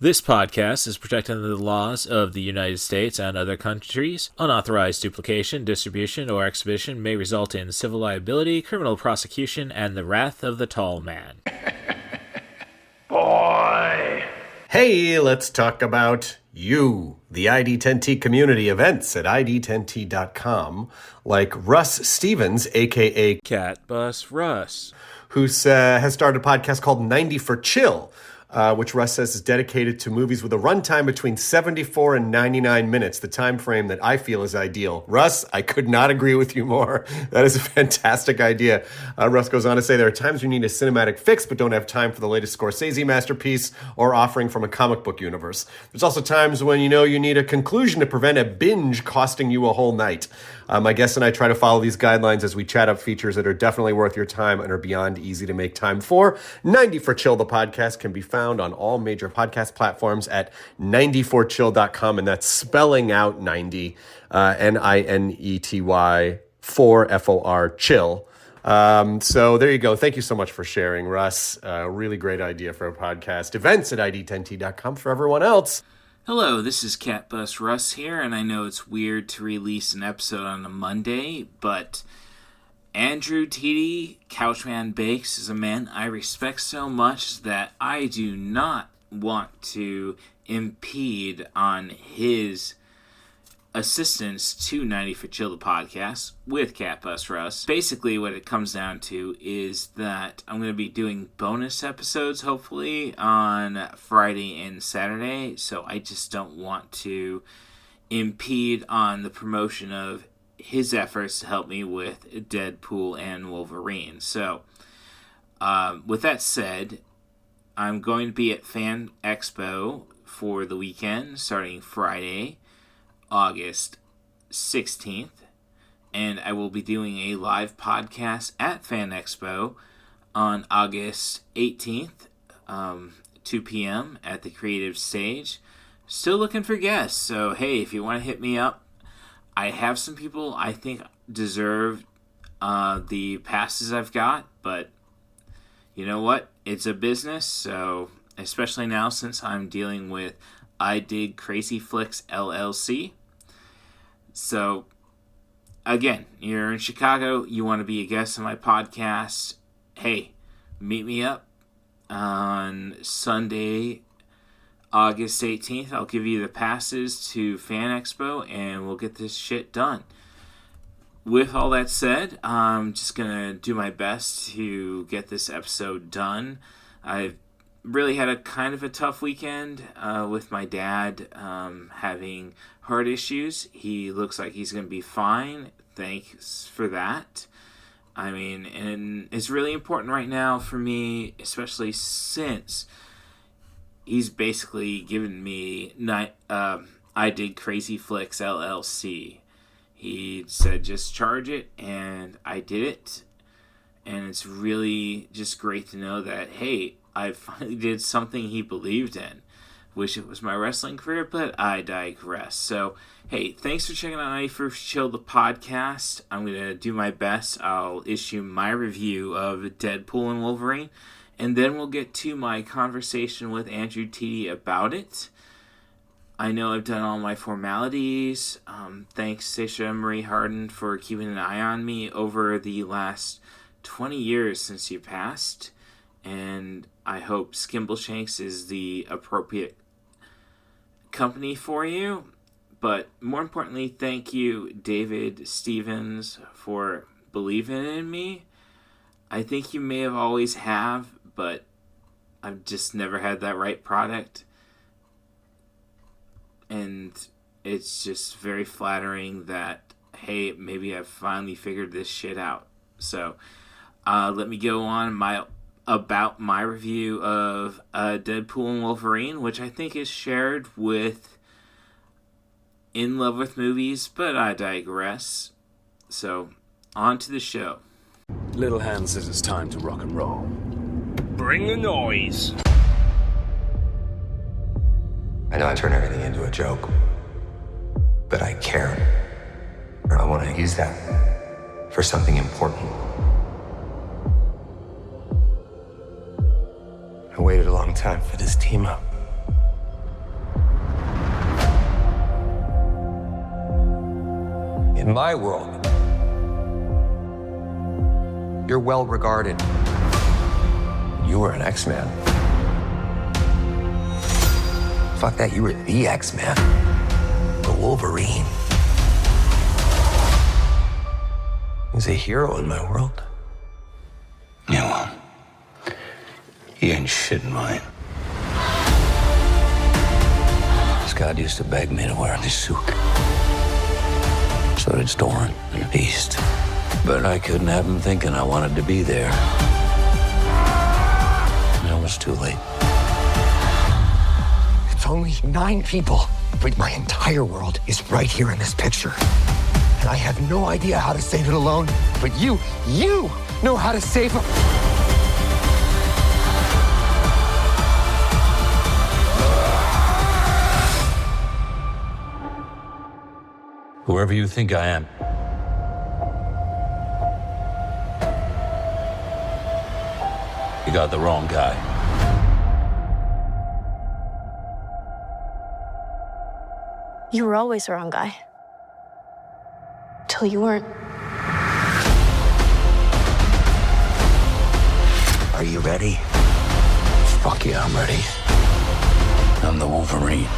This podcast is protected under the laws of the United States and other countries. Unauthorized duplication, distribution, or exhibition may result in civil liability, criminal prosecution, and the wrath of the tall man. Boy! Hey, let's talk about you, the ID10T community events at ID10T.com, like Russ Stevens, a.k.a. CatBusRuss, who has started a podcast called 90 for Chill, which Russ says is dedicated to movies with a runtime between 74 and 99 minutes, the time frame that I feel is ideal. Russ, I could not agree with you more. That is a fantastic idea. Russ goes on to say there are times you need a cinematic fix but don't have time for the latest Scorsese masterpiece or offering from a comic book universe. There's also times when you need a conclusion to prevent a binge costing you a whole night. My guest and I try to follow these guidelines as we chat up features that are definitely worth your time and are beyond easy to make time for. 90 for Chill, the podcast, can be found on all major podcast platforms at 90forchill.com, and that's spelling out 90, Ninety, 4 FOR, chill. So there you go. Thank you so much for sharing, Russ. Really great idea for a podcast. Events at ID10T.com for everyone else. Hello, this is CatBusRuss here, and I know it's weird to release an episode on a Monday, but Andrew Tiede, CouchmanBakes, is a man I respect so much that I do not want to impede on his assistance to 90 for Chill, the podcast, with CatBusRuss. Basically, what it comes down to is that I'm going to be doing bonus episodes, hopefully, on Friday and Saturday, so I just don't want to impede on the promotion of his efforts to help me with Deadpool and Wolverine. So, with that said, I'm going to be at Fan Expo for the weekend, starting Friday, August 16th, and I will be doing a live podcast at Fan Expo on August 18th, 2 p.m. at the Creative Stage. Still looking for guests, so hey, if you want to hit me up, I have some people I think deserve the passes I've got, but you know what? It's a business, so especially now since I'm dealing with I Dig Crazy Flicks LLC. So, again, you're in Chicago, you want to be a guest on my podcast, hey, meet me up on Sunday, August 18th. I'll give you the passes to Fan Expo, and we'll get this shit done. With all that said, I'm just going to do my best to get this episode done. I've really had a kind of a tough weekend with my dad having heart issues. He looks like he's going to be fine. Thanks for that. I mean, and it's really important right now for me, especially since he's basically given me I Did Crazy Flicks LLC. He said just charge it, and I did it. And it's really just great to know that, hey, I finally did something he believed in. Wish it was my wrestling career, but I digress. So, hey, thanks for checking out 90 for Chill, the podcast. I'm going to do my best. I'll issue my review of Deadpool and Wolverine, and then we'll get to my conversation with Andrew Tiede about it. I know I've done all my formalities. Thanks, Sasha Marie Harden, for keeping an eye on me over the last 20 years since you passed. And I hope Skimbleshanks is the appropriate company for you. But more importantly, thank you, David Stevens, for believing in me. I think you may have always have, but I've just never had that right product. And it's just very flattering that, hey, maybe I've finally figured this shit out. So, let me go on about my review of Deadpool and Wolverine, which I think is shared with In Love with Movies, but I digress. So, on to the show. Little Hand says it's time to rock and roll. Bring the noise. I know I turn everything into a joke, but I care. I want to use that for something important. I waited a long time for this team up. In my world, you're well regarded. You were an X-Man. Fuck that, you were the X-Man. The Wolverine. He's a hero in my world. Yeah, well, he ain't shit in mine. Scott used to beg me to wear this suit. So did Storm and Beast. But I couldn't have him thinking I wanted to be there. And it was too late. It's only 9 people, but my entire world is right here in this picture. And I have no idea how to save it alone, but you know how to save them. Whoever you think I am, you got the wrong guy. You were always the wrong guy. Till you weren't. Are you ready? Fuck yeah, I'm ready. I'm the Wolverine.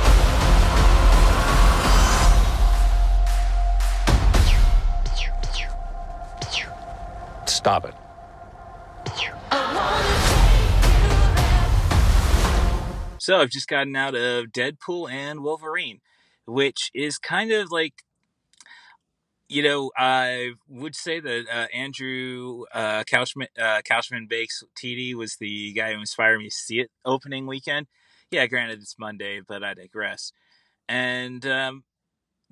Stop it. So I've just gotten out of Deadpool and Wolverine, which is kind of like, I would say that Andrew CouchmanBakes Tiede was the guy who inspired me to see it opening weekend. Yeah, granted it's Monday, but I digress. And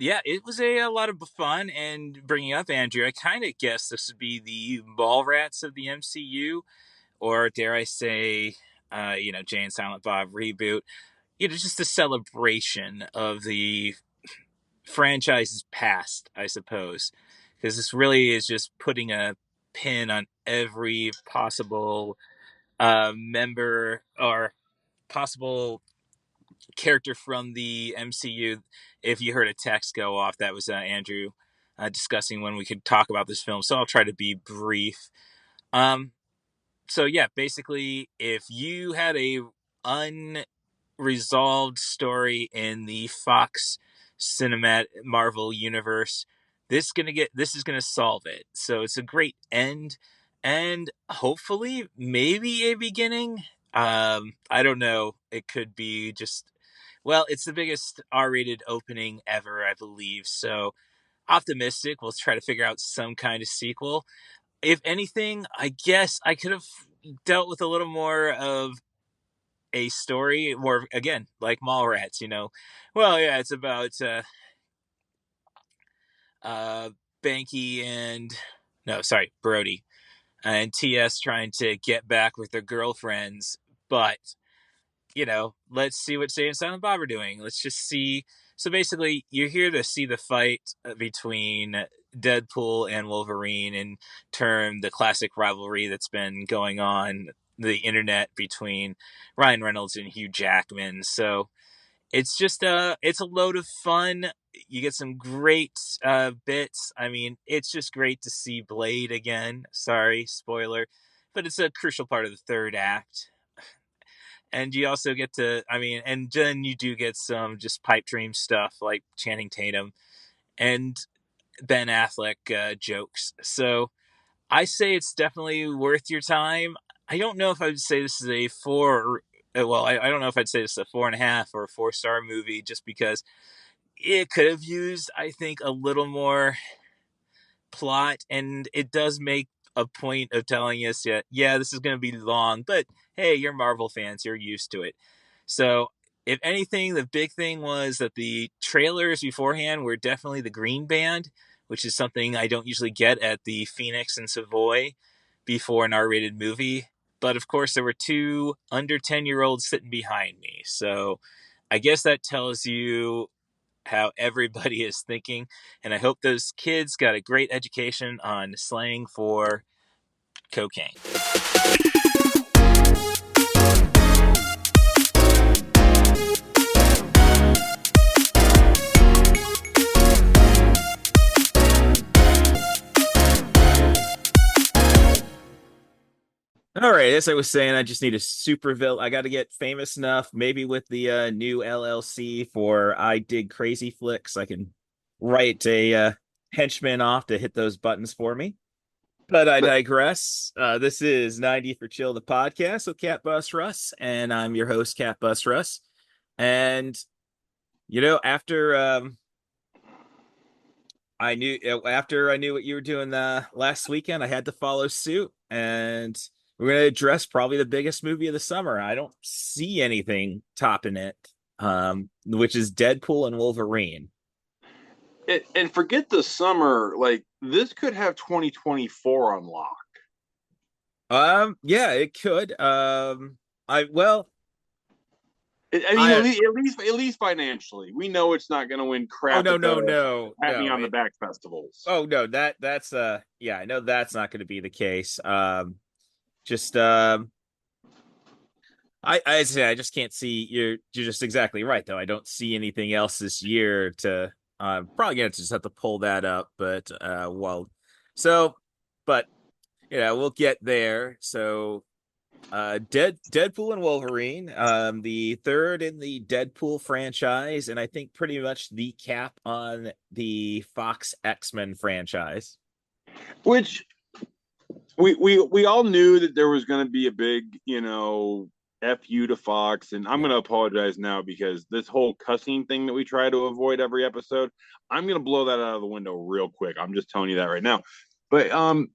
it was a lot of fun. And bringing up Andrew, I kind of guess this would be the Mallrats of the MCU, or dare I say, Jay and Silent Bob reboot. Just a celebration of the franchise's past, I suppose, because this really is just putting a pin on every possible member or possible character from the MCU. If you heard a text go off, that was Andrew discussing when we could talk about this film, so I'll try to be brief. So yeah, basically, if you had a unresolved story in the Fox Cinematic Marvel universe, this is gonna solve it. So it's a great end, and hopefully maybe a beginning. I don't know. It could be just, well, it's the biggest R-rated opening ever, I believe. So optimistic. We'll try to figure out some kind of sequel. If anything, I guess I could have dealt with a little more of a story, more, again, like Mallrats, Well, yeah, it's about Banky and, no, sorry, Brody and TS trying to get back with their girlfriends, but, let's see what Jay and Silent Bob are doing. Let's just see. So basically, you're here to see the fight between Deadpool and Wolverine, and term the classic rivalry that's been going on the internet between Ryan Reynolds and Hugh Jackman. So it's just it's a load of fun. You get some great bits. I mean, it's just great to see Blade again. Sorry, spoiler, but it's a crucial part of the third act. And you also get to, and then you do get some just pipe dream stuff like Channing Tatum and Ben Affleck jokes. So I say it's definitely worth your time. I don't know if I would say this is a 4. Well, I don't know if I'd say this is a 4.5 or a 4-star movie, just because it could have used, I think, a little more plot, and it does make a point of telling us, yeah, this is going to be long, but hey, you're Marvel fans, you're used to it. So if anything, the big thing was that the trailers beforehand were definitely the green band, which is something I don't usually get at the Phoenix and Savoy before an R-rated movie. But of course, there were 2 under 10-year-olds sitting behind me. So I guess that tells you how everybody is thinking. And I hope those kids got a great education on slang for cocaine. right, as I was saying, I just need a super villain. I got to get famous enough, maybe with the new LLC for I Dig Crazy Flicks. I can write a henchman off to hit those buttons for me. But I digress. This is 90 for Chill, the podcast with CatBusRuss, and I'm your host, CatBusRuss. And, after I knew what you were doing last weekend, I had to follow suit, and we're going to address probably the biggest movie of the summer. I don't see anything topping it, which is Deadpool and Wolverine. And forget the summer, like this could have 2024 on lock. Yeah, it could. At least financially, we know it's not going to win crap. Oh no! Pat me on the back festivals. Oh no, that's I know that's not going to be the case. I just can't see. You're just exactly right, though. I don't see anything else this year to. Probably gonna just have to pull that up, but we'll get there. So, Deadpool and Wolverine, the third in the Deadpool franchise, and I think pretty much the cap on the Fox X-Men franchise. Which we all knew that there was going to be a big, F you to Fox, and I'm going to apologize now because this whole cussing thing that we try to avoid every episode, I'm going to blow that out of the window real quick. I'm just telling you that right now. But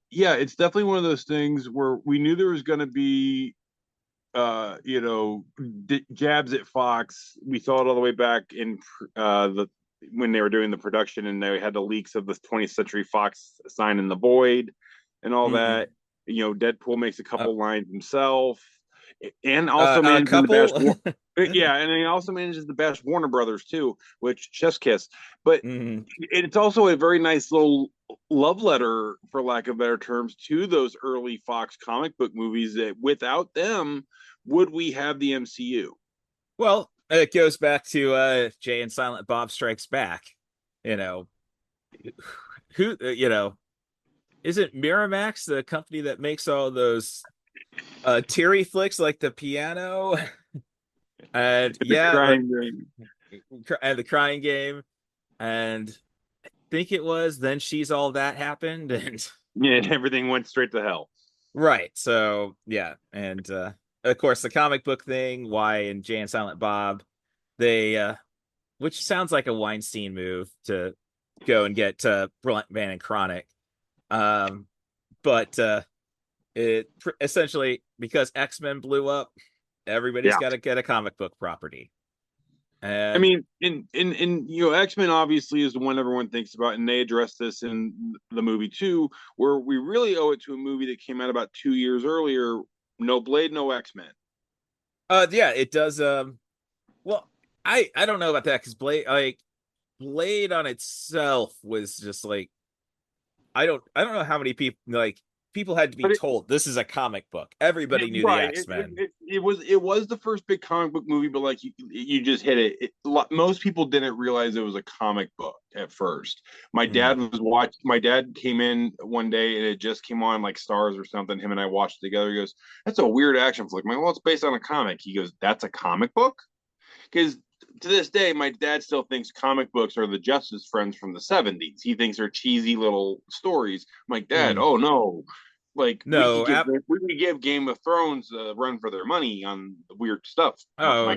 it's definitely one of those things where we knew there was going to be, jabs at Fox. We saw it all the way back in when they were doing the production, and they had the leaks of the 20th Century Fox sign in the void and all that. Deadpool makes a couple lines himself. And also manages the best. And he also manages the best Warner Brothers too, which chef's kiss. But it's also a very nice little love letter, for lack of better terms, to those early Fox comic book movies. That without them, would we have the MCU? Well, it goes back to Jay and Silent Bob Strikes Back. Who isn't Miramax the company that makes all those teary flicks like The Piano and and The Crying Game, and I think it was Then She's All That happened, and everything went straight to hell. Right. So and of course the comic book thing, why in Jay and Silent Bob they which sounds like a Weinstein move to go and get Blunt Man and Chronic, but it essentially, because X-Men blew up, everybody's got to get a comic book property. And I mean, X-Men obviously is the one everyone thinks about, and they address this in the movie too, where we really owe it to a movie that came out about 2 years earlier. No Blade, no X-Men. It does. Well, I don't know about that, because Blade on itself was just like, I don't know how many people had to be told this is a comic book. Everybody knew the X-Men. It was the first big comic book movie, but like you just hit it. Most people didn't realize it was a comic book at first. My dad came in one day and it just came on like Stars or something. Him and I watched it together. He goes, "That's a weird action flick." I'm like, "Well, it's based on a comic." He goes, "That's a comic book?" Because to this day, my dad still thinks comic books are the Justice Friends from the 70s. He thinks they're cheesy little stories. I'm like, "Dad, oh no. Like, no, we give Game of Thrones a run for their money on the weird stuff." Oh,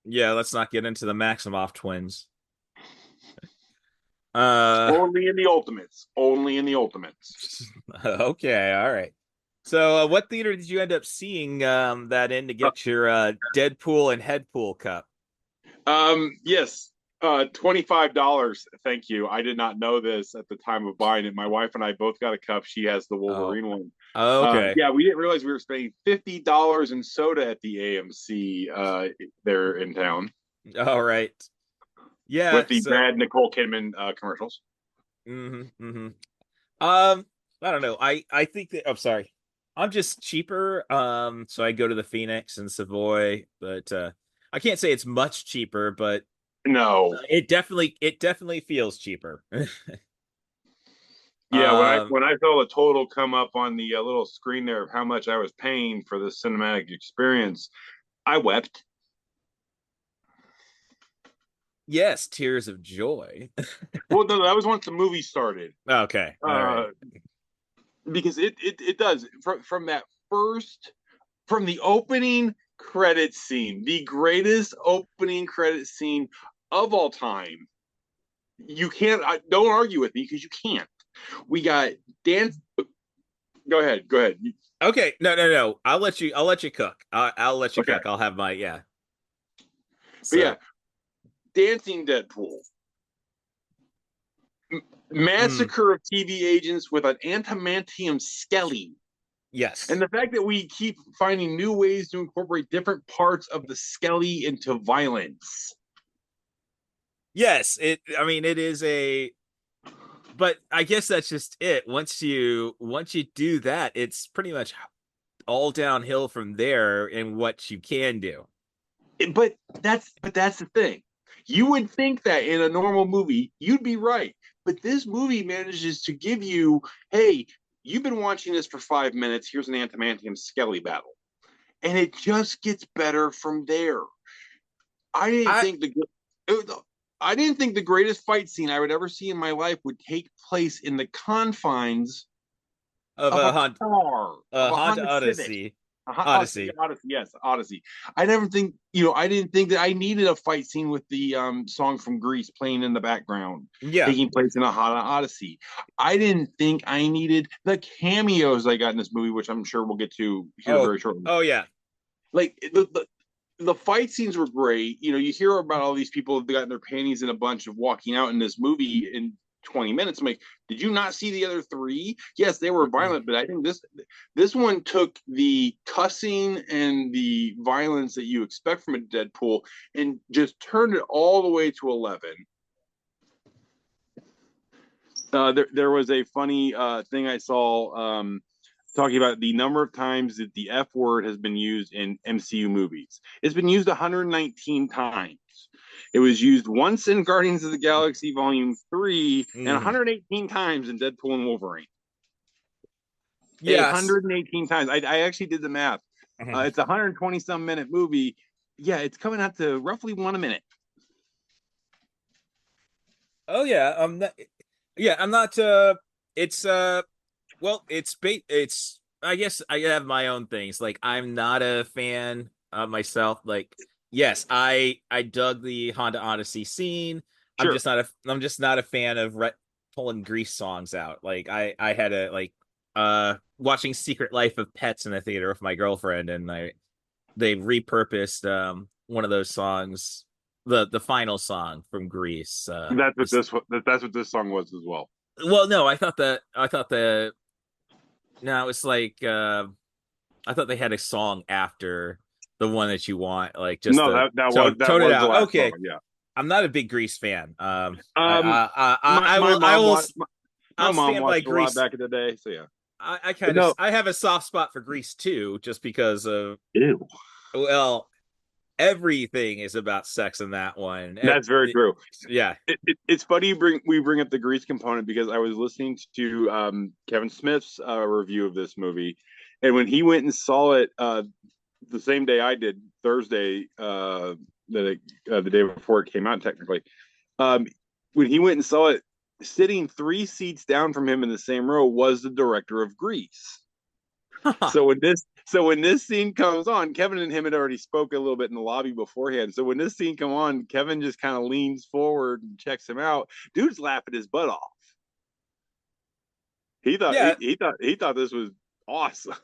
yeah, let's not get into the Maximoff twins. Only in the Ultimates. Okay, all right. So, what theater did you end up seeing that in to get your Deadpool and Headpool cup? Yes, $25. Thank you. I did not know this at the time of buying it. My wife and I both got a cup. She has the Wolverine one. Oh, okay. We didn't realize we were spending $50 in soda at the AMC there in town. All right. Yeah. With the bad Nicole Kidman commercials. I don't know. I think that. I'm sorry. I'm just cheaper. So I go to the Phoenix and Savoy, but I can't say it's much cheaper, but no, it definitely feels cheaper. Yeah, Um, when I saw the total come up on the little screen there of how much I was paying for this cinematic experience, I wept. yes, tears of joy. Well, no, that was once the movie started. Okay, all right. Uh, because it does from that first from the opening credit scene, the greatest opening credit scene of all time. You can't don't argue with me because you can't. We got dance. Go ahead. Go ahead. Okay, no. I'll let you. I'll let you cook. I'll let you Okay. cook. I'll have my yeah. But yeah, dancing Deadpool. Massacre of TV agents with an antimantium skelly. Yes. And the fact that we keep finding new ways to incorporate different parts of the skelly into violence. Yes, I mean it is but I guess that's just it. Once you do that, it's pretty much all downhill from there in what you can do. But that's the thing. You would think that in a normal movie, you'd be right. But this movie manages to give you, hey, you've been watching this for 5 minutes. Here's an antimantium skelly battle. And it just gets better from there. I didn't think the greatest fight scene I would ever see in my life would take place in the confines of a a Honda Odyssey. Odyssey, yes, Odyssey. I didn't think that I needed a fight scene with the song from Grease playing in the background, taking place in a Honda Odyssey. I didn't think I needed the cameos I got in this movie, which I'm sure we'll get to here very shortly. Oh yeah, like the fight scenes were great. You hear about all these people that got their panties in a bunch of walking out in this movie in 20 minutes. I'm like, did you not see the other three? Yes, they were violent, but I think this one took the cussing and the violence that you expect from a Deadpool and just turned it all the way to 11. There was a funny thing I saw talking about the number of times that the F word has been used in MCU movies. It's been used 119 times. It was used once in Guardians of the Galaxy Volume 3 and 118 times in Deadpool and Wolverine. Yes. 118 times. I actually did the math. It's a 120-some minute movie. Yeah, it's coming out to roughly 1 a minute. Oh yeah. I'm not it's well, it's I guess I have my own things. Like I'm not a fan of myself. Like yes, I dug the Honda Odyssey scene. Sure. I'm just not a fan of pulling Grease songs out. Like I had watching Secret Life of Pets in the theater with my girlfriend, and they repurposed one of those songs, the final song from Grease. That's what this song was as well. Well, no, I thought no, it's like I thought they had a song after the one that you want, like just that tone it out. Okay, song, yeah. I'm not a big Grease fan. My mom watched a lot back in the day, so yeah. I have a soft spot for Grease too, just because of Ew. Well, everything is about sex in that one. That's very true. Yeah, it's funny we bring up the Grease component because I was listening to Kevin Smith's review of this movie, and when he went and saw it the same day I did, Thursday, the day before it came out, technically, when he went and saw it, sitting 3 seats down from him in the same row was the director of Grease. So when this scene comes on, Kevin and him had already spoke a little bit in the lobby beforehand. So when this scene come on, Kevin just kind of leans forward and checks him out. Dude's laughing his butt off. He thought he thought this was awesome.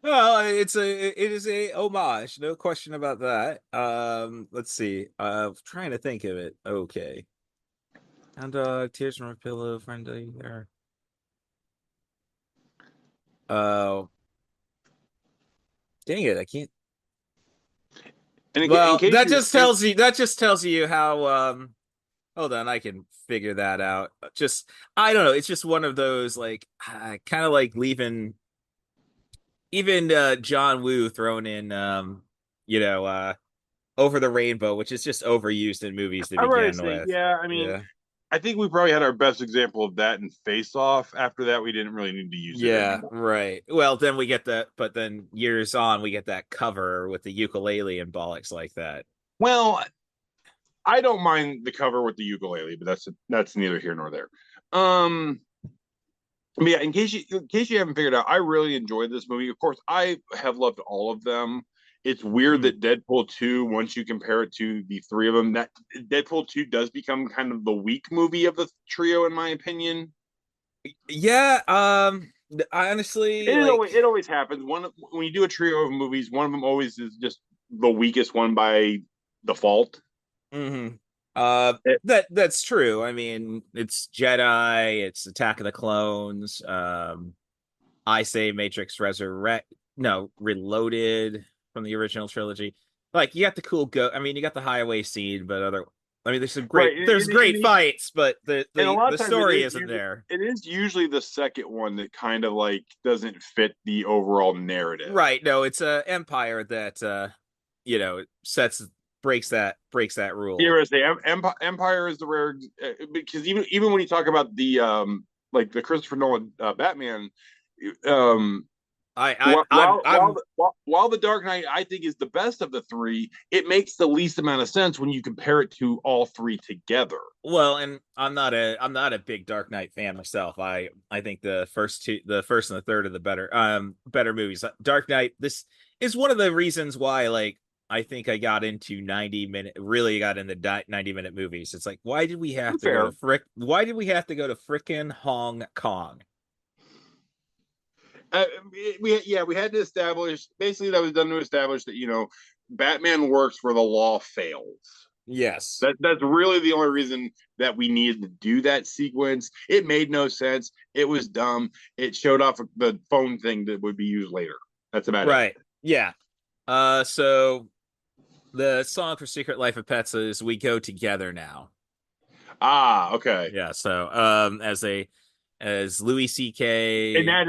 Well, it is a homage, no question about that. Let's see. Trying to think of it. Okay. And tears from a pillow, friendly there. Oh, dang it! I can't. Well, that just tells you how. Hold on, I can figure that out. Just I don't know. It's just one of those like kind of like leaving. Even John Woo thrown in, Over the Rainbow, which is just overused in movies to begin with. Yeah, I mean, I think we probably had our best example of that in Face Off. After that, we didn't really need to use it anymore. Right. Well, then we get that, but then years on, we get that cover with the ukulele and bollocks like that. Well, I don't mind the cover with the ukulele, but that's neither here nor there. But yeah, in case you haven't figured out, I really enjoyed this movie. Of course, I have loved all of them. It's weird that Deadpool 2, once you compare it to the three of them, that Deadpool 2 does become kind of the weak movie of the trio, in my opinion. Yeah, I honestly it always happens. When you do a trio of movies, one of them always is just the weakest one by default. Mm-hmm. That's true. I mean, it's Jedi, it's Attack of the Clones, I say Matrix Reloaded from the original trilogy. Like, you got the cool I mean, you got the highway scene, but there's some great fights, but the story isn't there. It is usually the second one that kind of like doesn't fit the overall narrative. Right. No, it's Empire that breaks that rule. Seriously, Empire is the rare, because even when you talk about the like the Christopher Nolan Batman, while the Dark Knight I think is the best of the three, it makes the least amount of sense when you compare it to all three together. Well, and I'm not a big Dark Knight fan myself. I think the first and the third are the better movies. Dark Knight, this is one of the reasons why, like, I think I got into 90-minute movies. It's like, why did we have to go to frickin' Hong Kong? We had to establish, basically that was done to establish that Batman works where the law fails. Yes, that's really the only reason that we needed to do that sequence. It made no sense. It was dumb. It showed off the phone thing that would be used later. That's about it. Right. Yeah. So the song for Secret Life of Pets is "We Go Together Now." Ah, okay. Yeah. So as Louis C.K. and that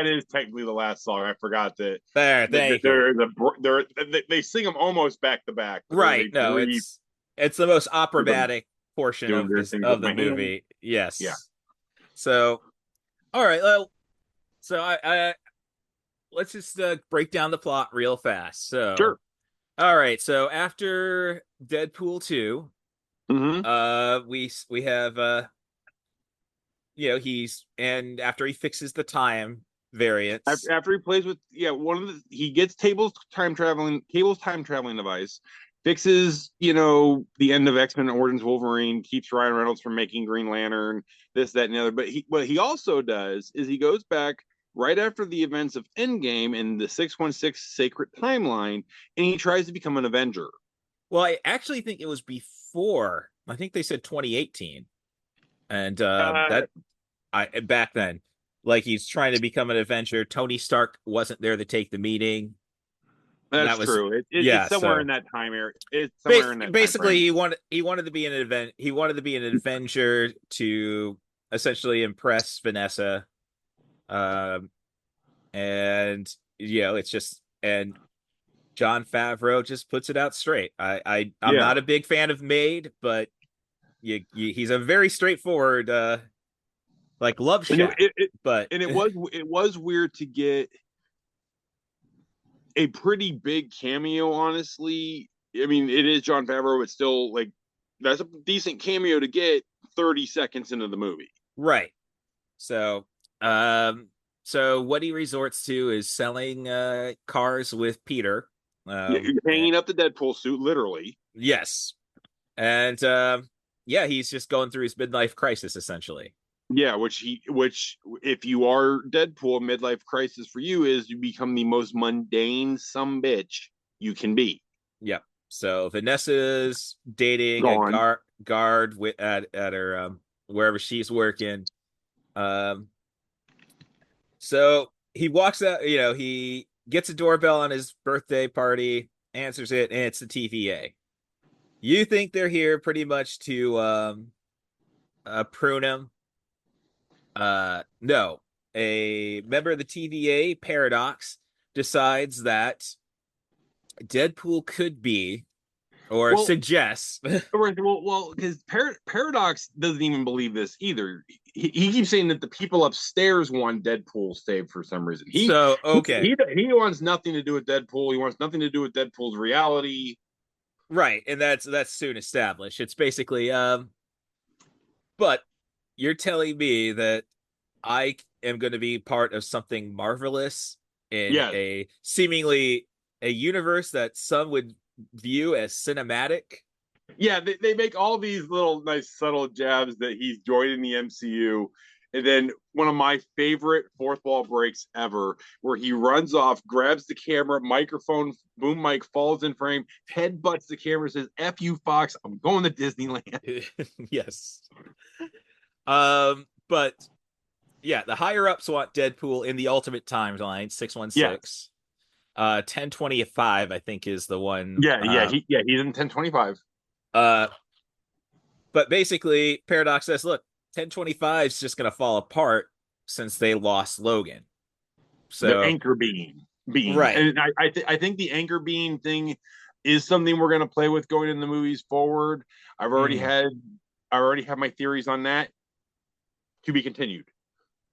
is technically the last song. I forgot that. They sing them almost back to back. Right. No, it's the most operatic portion of the movie. Yes. Yeah. So, all right. Well, so I let's just break down the plot real fast. So, sure. All right. So after Deadpool 2, we have after he fixes the time variance, after he plays with he gets Cable's time traveling device, fixes the end of X-Men Origins Wolverine, keeps Ryan Reynolds from making Green Lantern, this, that, and the other. But what he also does is he goes back right after the events of Endgame in the 616 Sacred Timeline, and he tries to become an Avenger. Well, I actually think it was before. I think they said 2018, and back then, like, he's trying to become an Avenger. Tony Stark wasn't there to take the meeting. That's true. It's somewhere in that time area. It's somewhere in that. Basically, he wanted to be an event. He wanted to be an Avenger to essentially impress Vanessa. And it's just, and Jon Favreau just puts it out straight. I'm not a big fan of Made, but he's a very straightforward like love shack. It was weird to get a pretty big cameo, honestly. I mean, it is Jon Favreau, but still, like, that's a decent cameo to get 30 seconds into the movie. Right. So what he resorts to is selling cars with Peter. Hanging up the Deadpool suit, literally. Yes. And he's just going through his midlife crisis, essentially. Yeah, which if you are Deadpool, midlife crisis for you is you become the most mundane sumbitch you can be. Yep. So Vanessa's dating a guard at her wherever she's working. So he walks out. He gets a doorbell on his birthday party, answers it, and it's the TVA. You think they're here pretty much to prune him? No. A member of the TVA, Paradox, decides that Deadpool could be or suggests. Well, because Paradox doesn't even believe this either. He keeps saying that the people upstairs want Deadpool saved for some reason. He wants nothing to do with Deadpool. He wants nothing to do with Deadpool's reality. Right, and that's soon established. It's basically, but you're telling me that I am going to be part of something marvelous in a seemingly a universe that some would view as cinematic. Yeah, they make all these little nice subtle jabs that he's joining the MCU. And then one of my favorite fourth wall breaks ever, where he runs off, grabs the camera, microphone, boom mic, falls in frame, headbutts the camera, says, F you, Fox, I'm going to Disneyland. Yes. But yeah, the higher ups want Deadpool in the Ultimate Timeline, 616. Yes. 1025, I think, is the one. He's in 1025. But basically, Paradox says, look, 1025 is just going to fall apart since they lost Logan. So the anchor being right, and I think the anchor being thing is something we're going to play with going in the movies forward. I already have my theories on that. To be continued.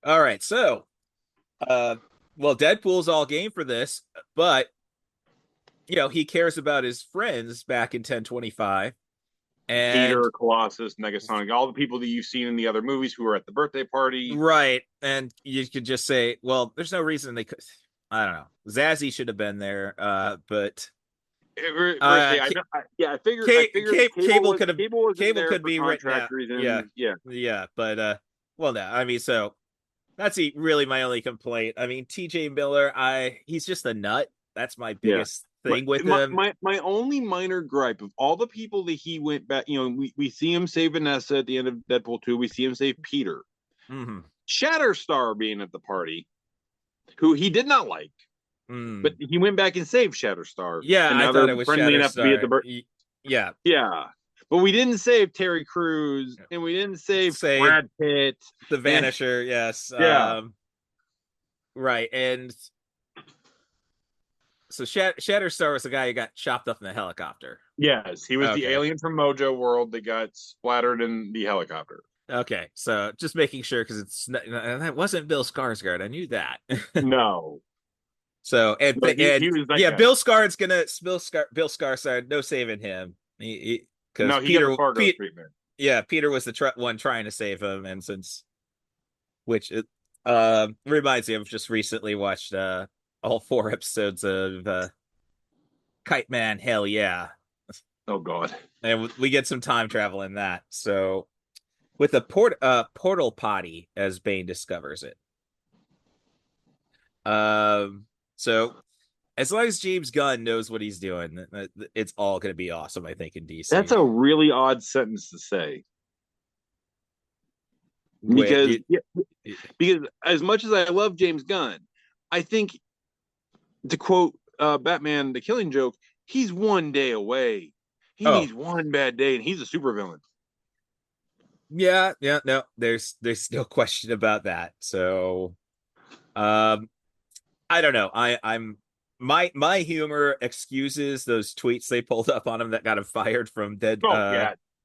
All right, so well, Deadpool's all game for this, but he cares about his friends back in 1025. And Peter, Colossus, Negasonic, all the people that you've seen in the other movies who were at the birthday party. Right. And you could just say, well, there's no reason they could. I don't know. Zazzy should have been there, but I figured Cable could be written out. Reasons. Yeah. But well, no. I mean, so that's really my only complaint. I mean, TJ Miller, he's just a nut. That's my biggest thing with him. My only minor gripe of all the people that he went back, we see him save Vanessa at the end of Deadpool 2. We see him save Peter. Mm-hmm. Shatterstar being at the party, who he did not like, but he went back and saved Shatterstar. Yeah, and I thought it was friendly enough to be at the yeah. But we didn't save Terry Crews, and we didn't save Brad Pitt, the Vanisher. Yes, right, and so Shatterstar was the guy who got chopped up in the helicopter. Yes, he was the alien from Mojo World that got splattered in the helicopter. Okay, so just making sure, because that wasn't Bill Skarsgård. I knew that. No. So Bill Skarsgård, no saving him. He Peter, treatment. Yeah, Peter was the one trying to save him, and which reminds me, I've just recently watched all 4 episodes of Kite Man. Hell yeah! Oh God! And we get some time travel in that. So with a portal potty, as Bane discovers it. So as long as James Gunn knows what he's doing, it's all going to be awesome, I think, in DC. That's a really odd sentence to say. Because as much as I love James Gunn, I think, to quote Batman, The Killing Joke, he's one day away. He needs one bad day, and he's a supervillain. Yeah, no, there's no question about that. So, I don't know. I'm my humor excuses those tweets they pulled up on him that got him fired from Dead.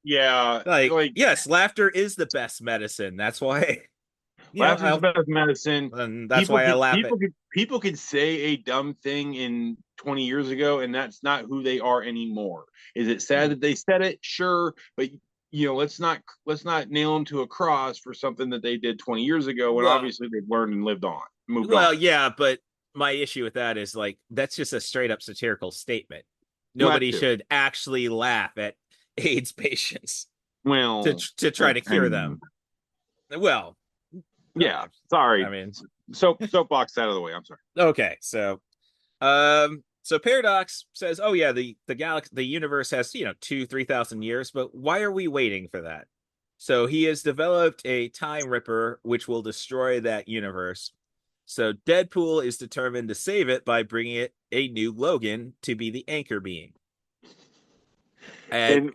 Yeah. Like yes, laughter is the best medicine. That's why. Laughter is the best medicine, and that's why I laugh. People could say a dumb thing in 20 years ago, and that's not who they are anymore. Is it sad that they said it? Sure, but let's not nail them to a cross for something that they did 20 years ago when obviously they've learned and moved on. Yeah, but my issue with that is that's just a straight up satirical statement. Nobody should actually laugh at AIDS patients. Well, to try to cure them. Well, yeah. Sorry. I mean, soapbox out of the way. I'm sorry. Okay, so Paradox says, "Oh yeah, the galaxy, the universe has 2,000-3,000 years, but why are we waiting for that?" So he has developed a time ripper which will destroy that universe. So Deadpool is determined to save it by bringing it a new Logan to be the anchor being. And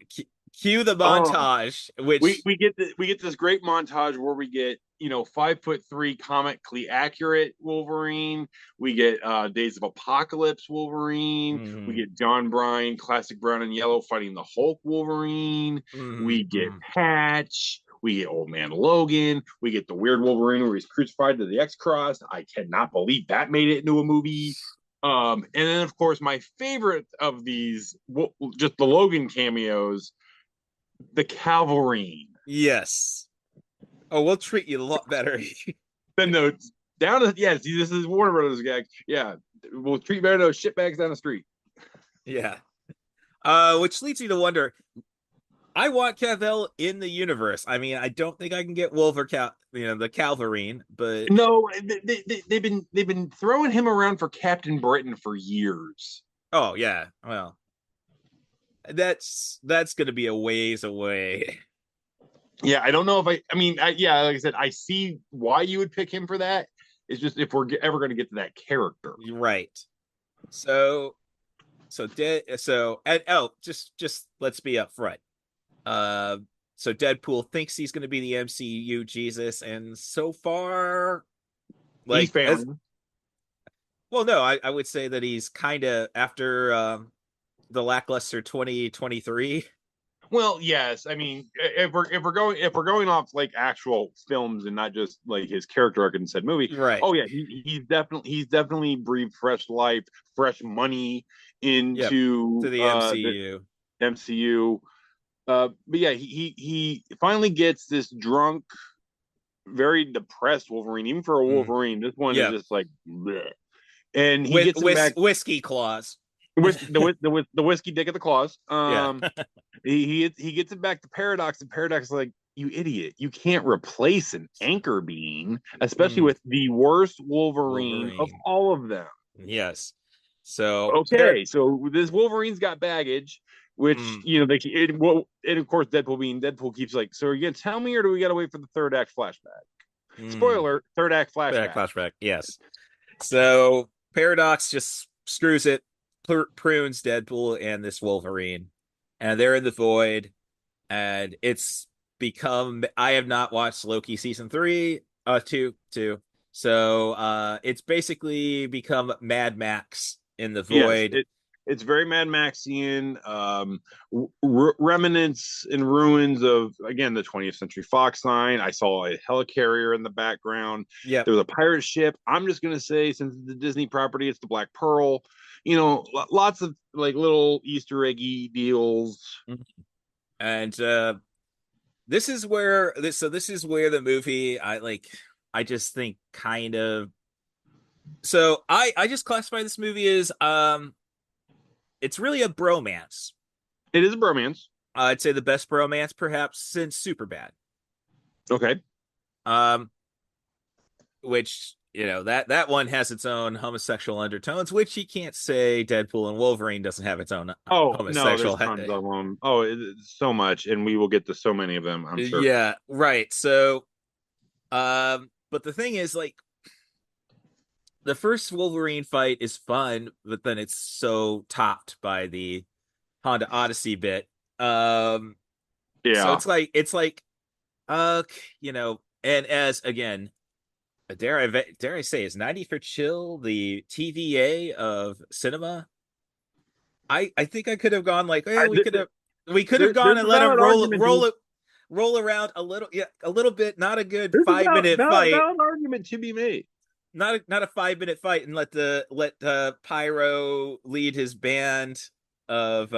Cue the Oh, montage, which we get this great montage where we get 5'3" comically accurate Wolverine. We get Days of Apocalypse Wolverine. We get John Bryan, classic brown and yellow, fighting the Hulk Wolverine. We get Patch. We get Old Man Logan. We get the weird Wolverine where he's crucified to the X-Cross. I cannot believe that made it into a movie. And then, of course, my favorite of these, just the Logan cameos, the Calverine. yes. Oh, we'll treat you a lot better. Then those down to see, this is Warner Brothers gag. Yeah, we'll treat better those shitbags down the street. Yeah. Which leads me to wonder. I want Cavill in the universe. I mean, I don't think I can get the Calverine, but no, they've been throwing him around for Captain Britain for years. Oh yeah, well, that's going to be a ways away. Yeah, I don't know if I mean, like I said, I see why you would pick him for that. It's just if we're ever going to get to that character, right? So just let's be upfront. So Deadpool thinks he's going to be the MCU Jesus, and so far, he's failing. Well, no, I would say that he's kind of after the lackluster 2023. Well, yes. I mean, if we're going off like actual films and not just like his character arc in said movie, right? Oh yeah, he's definitely breathed fresh life, fresh money into to the MCU. The MCU. But yeah, he finally gets this drunk, very depressed Wolverine. Even for a Wolverine, this one is just like, bleh. And he gets him back. Whiskey claws. The whiskey dick of the claws. He gets it back to Paradox, and Paradox is like, you idiot, you can't replace an anchor being, especially with the worst Wolverine of all of them. Yes. So okay, so this Wolverine's got baggage, which and of course Deadpool keeps like, so are you gonna tell me, or do we gotta wait for the third act flashback? Spoiler: third act flashback. Yes. So Paradox just screws it, prunes Deadpool and this Wolverine, and they're in the void, and it's become, I have not watched Loki season 2, so it's basically become Mad Max in the void. Yes, it's very Mad Maxian, remnants and ruins of, again, the 20th Century Fox line. I saw a helicarrier in the background. Yeah, there was a pirate ship. I'm just gonna say, since it's the Disney property, it's the Black Pearl. Lots of like little Easter eggy deals. And this is where the movie, I just think kind of, so I just classify this movie as it's really a bromance. It is a bromance. I'd say the best bromance perhaps since Superbad. Okay. Which, that one has its own homosexual undertones, which you can't say Deadpool and Wolverine doesn't have its own homosexual. No, there's tons of them. Oh, it's so much, and we will get to so many of them, I'm sure. Yeah, right. So, but the thing is, like, the first Wolverine fight is fun, but then it's so topped by the Honda Odyssey bit. So it's like, and as again, dare I say, is 90 for Chill the TVA of cinema? I think I could have gone like, we could have gone and let him roll around a little bit, not a good 5-minute fight. An argument to be made. Not a 5-minute fight, and let Pyro lead his band of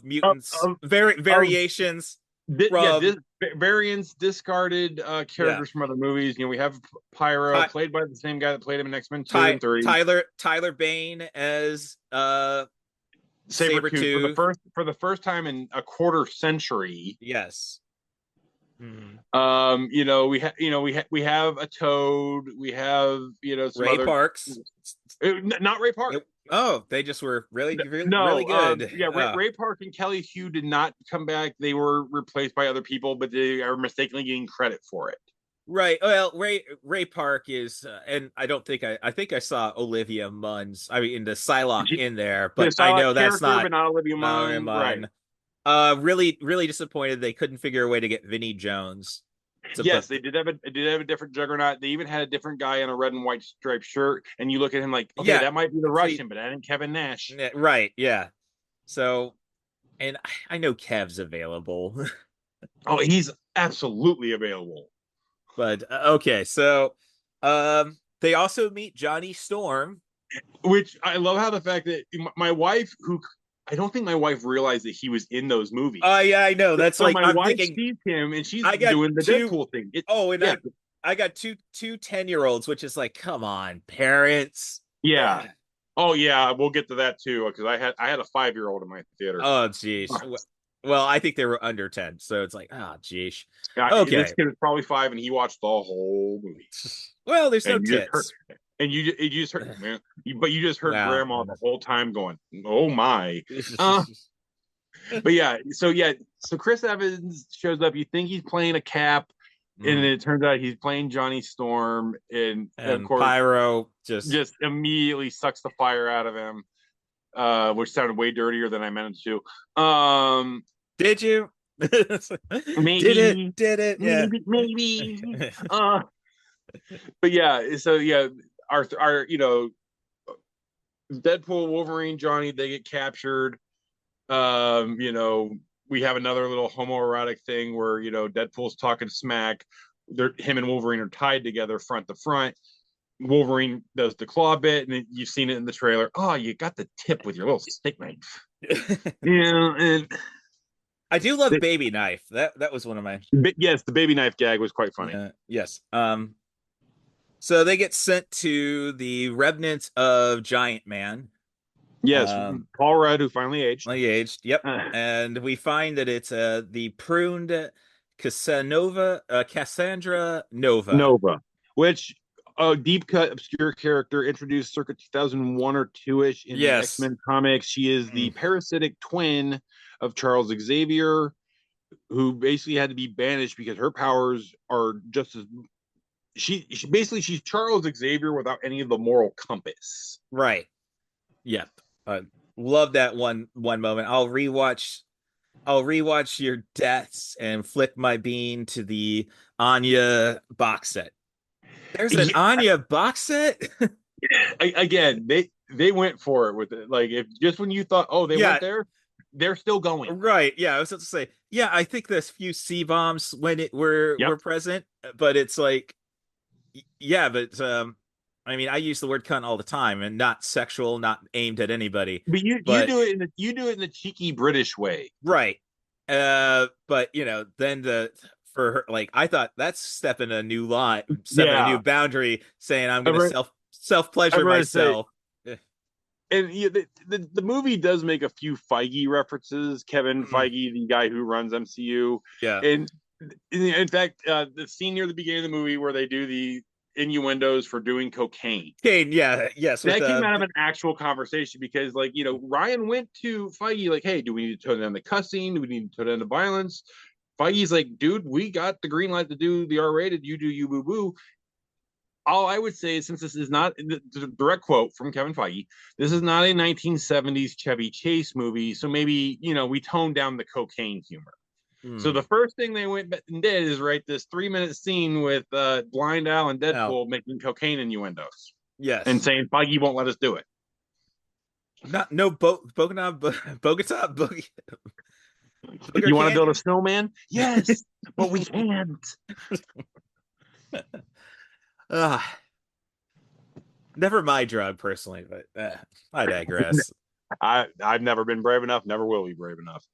mutants, variations. Variants, discarded characters from other movies. We have Pyro, played by the same guy that played him in X-Men 2 and 3. Tyler Bane as Sabretooth for the first time in a quarter century. Yes. We have a Toad. We have some Ray other Parks. Not Ray Park. They just were really good. Ray Park and Kelly Hugh did not come back. They were replaced by other people, but they are mistakenly getting credit for it. Right. Well, Ray Park is, and I don't think I think I saw Olivia Munn's. I mean, the Psylocke in there, but I know that's not Olivia Munn. Right. Really, really disappointed they couldn't figure a way to get Vinnie Jones. Yes, they did have a different Juggernaut. They even had a different guy in a red and white striped shirt, and you look at him like, okay, that might be the Russian, but that ain't Kevin Nash. Right, yeah. So, and I know Kev's available. Oh, he's absolutely available. But okay, so they also meet Johnny Storm, which I love how the fact that my wife, who I don't think my wife realized that he was in those movies. Oh yeah, I know. That's so like my I'm wife thinking sees him and she's doing the Deadpool thing. I got two 10-year-olds, which is like, come on, parents. Yeah. Oh yeah, we'll get to that too because I had a 5-year-old in my theater. Oh geez. Well, I think they were under 10, so it's like, oh geez. Okay. This kid was probably 5 and he watched the whole movie. Well, there's no tits. And you just heard, man, but you just heard Grandma the whole time going, "Oh my!" But yeah, so Chris Evans shows up. You think he's playing a Cap, and it turns out he's playing Johnny Storm, and of course, Pyro just immediately sucks the fire out of him, which sounded way dirtier than I meant it to. Did you? Maybe did it? Maybe. But yeah, so yeah. Our Deadpool, Wolverine, Johnny, they get captured. We have another little homoerotic thing where Deadpool's talking smack. Him and Wolverine are tied together front to front. Wolverine does the claw bit, and you've seen it in the trailer. Oh, you got the tip with your little stick knife. And I do love Baby Knife. That was one of my. Yes, the Baby Knife gag was quite funny. Yes. So they get sent to the remnants of Giant Man. Yes, Paul Rudd, who finally aged. Yep. And we find that it's the pruned Cassandra Nova. Which a deep cut, obscure character introduced circa 2001 or 2-ish in the X-Men comics. She is the parasitic twin of Charles Xavier, who basically had to be banished because her powers are just as she's Charles Xavier without any of the moral compass. Right. Yep. Love that one moment. I'll rewatch your deaths and flick my bean to the Anya box set. There's an Anya box set. Again, they went for it with it. Like if just when you thought, oh, they went there, they're still going. Right. Yeah. I was about to say, yeah, I think there's few C bombs when were present, but it's like, yeah, but I mean, I use the word cunt all the time, and not sexual, not aimed at anybody. But you do it in the cheeky British way, right? But then for her, like, I thought that's stepping a new line, a new boundary, saying I'm going to self pleasure myself. And the movie does make a few Feige references. Kevin Feige, the guy who runs MCU, and in fact, the scene near the beginning of the movie where they do the innuendos for doing cocaine. That came out of an actual conversation because, like, Ryan went to Feige like, "Hey, do we need to tone down the cussing? Do we need to tone down the violence?" Feige's like, "Dude, we got the green light to do the R-rated. You do you, boo boo." All I would say is, since this is not the direct quote from Kevin Feige, this is not a 1970s Chevy Chase movie, so maybe we toned down the cocaine humor. So the first thing they went and did is write this 3-minute scene with Blind Al and Deadpool making cocaine innuendos. Yes. And saying Feige won't let us do it. Bogota. You want to build a snowman? Yes, but we can't. Never my drug personally, but I digress. I've never been brave enough, never will be brave enough.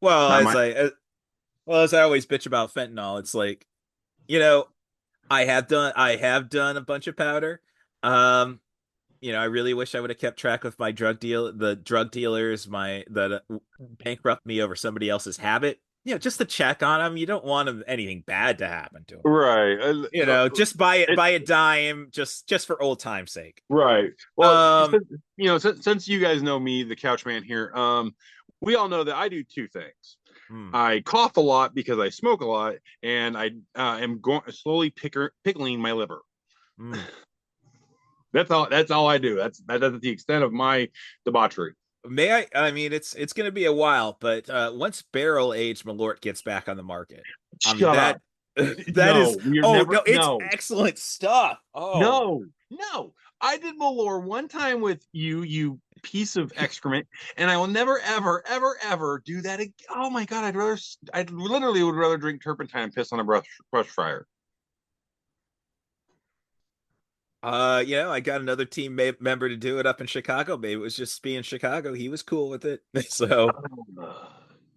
Well, as I always bitch about fentanyl, it's like, I have done a bunch of powder. I really wish I would have kept track of my drug dealers, that bankrupt me over somebody else's habit. Just to check on them. You don't want anything bad to happen to them, right? Just buy a dime, just for old time's sake, right? Well, since you guys know me, the Couchman here, we all know that I do two things. I cough a lot because I smoke a lot, and I am slowly pickling my liver. That's all I do. That's the extent of my debauchery. May I? I mean, it's going to be a while, but once barrel aged Malort gets back on the market, I mean Shut up. that is. We're Oh never. no, it's No, excellent stuff. Oh no. I did Malore one time with you, you piece of excrement, and I will never, ever, ever, ever do that again. Oh my god, I literally would rather drink turpentine and piss on a brush fryer. I got another team member to do it up in Chicago. Maybe it was just being Chicago. He was cool with it. So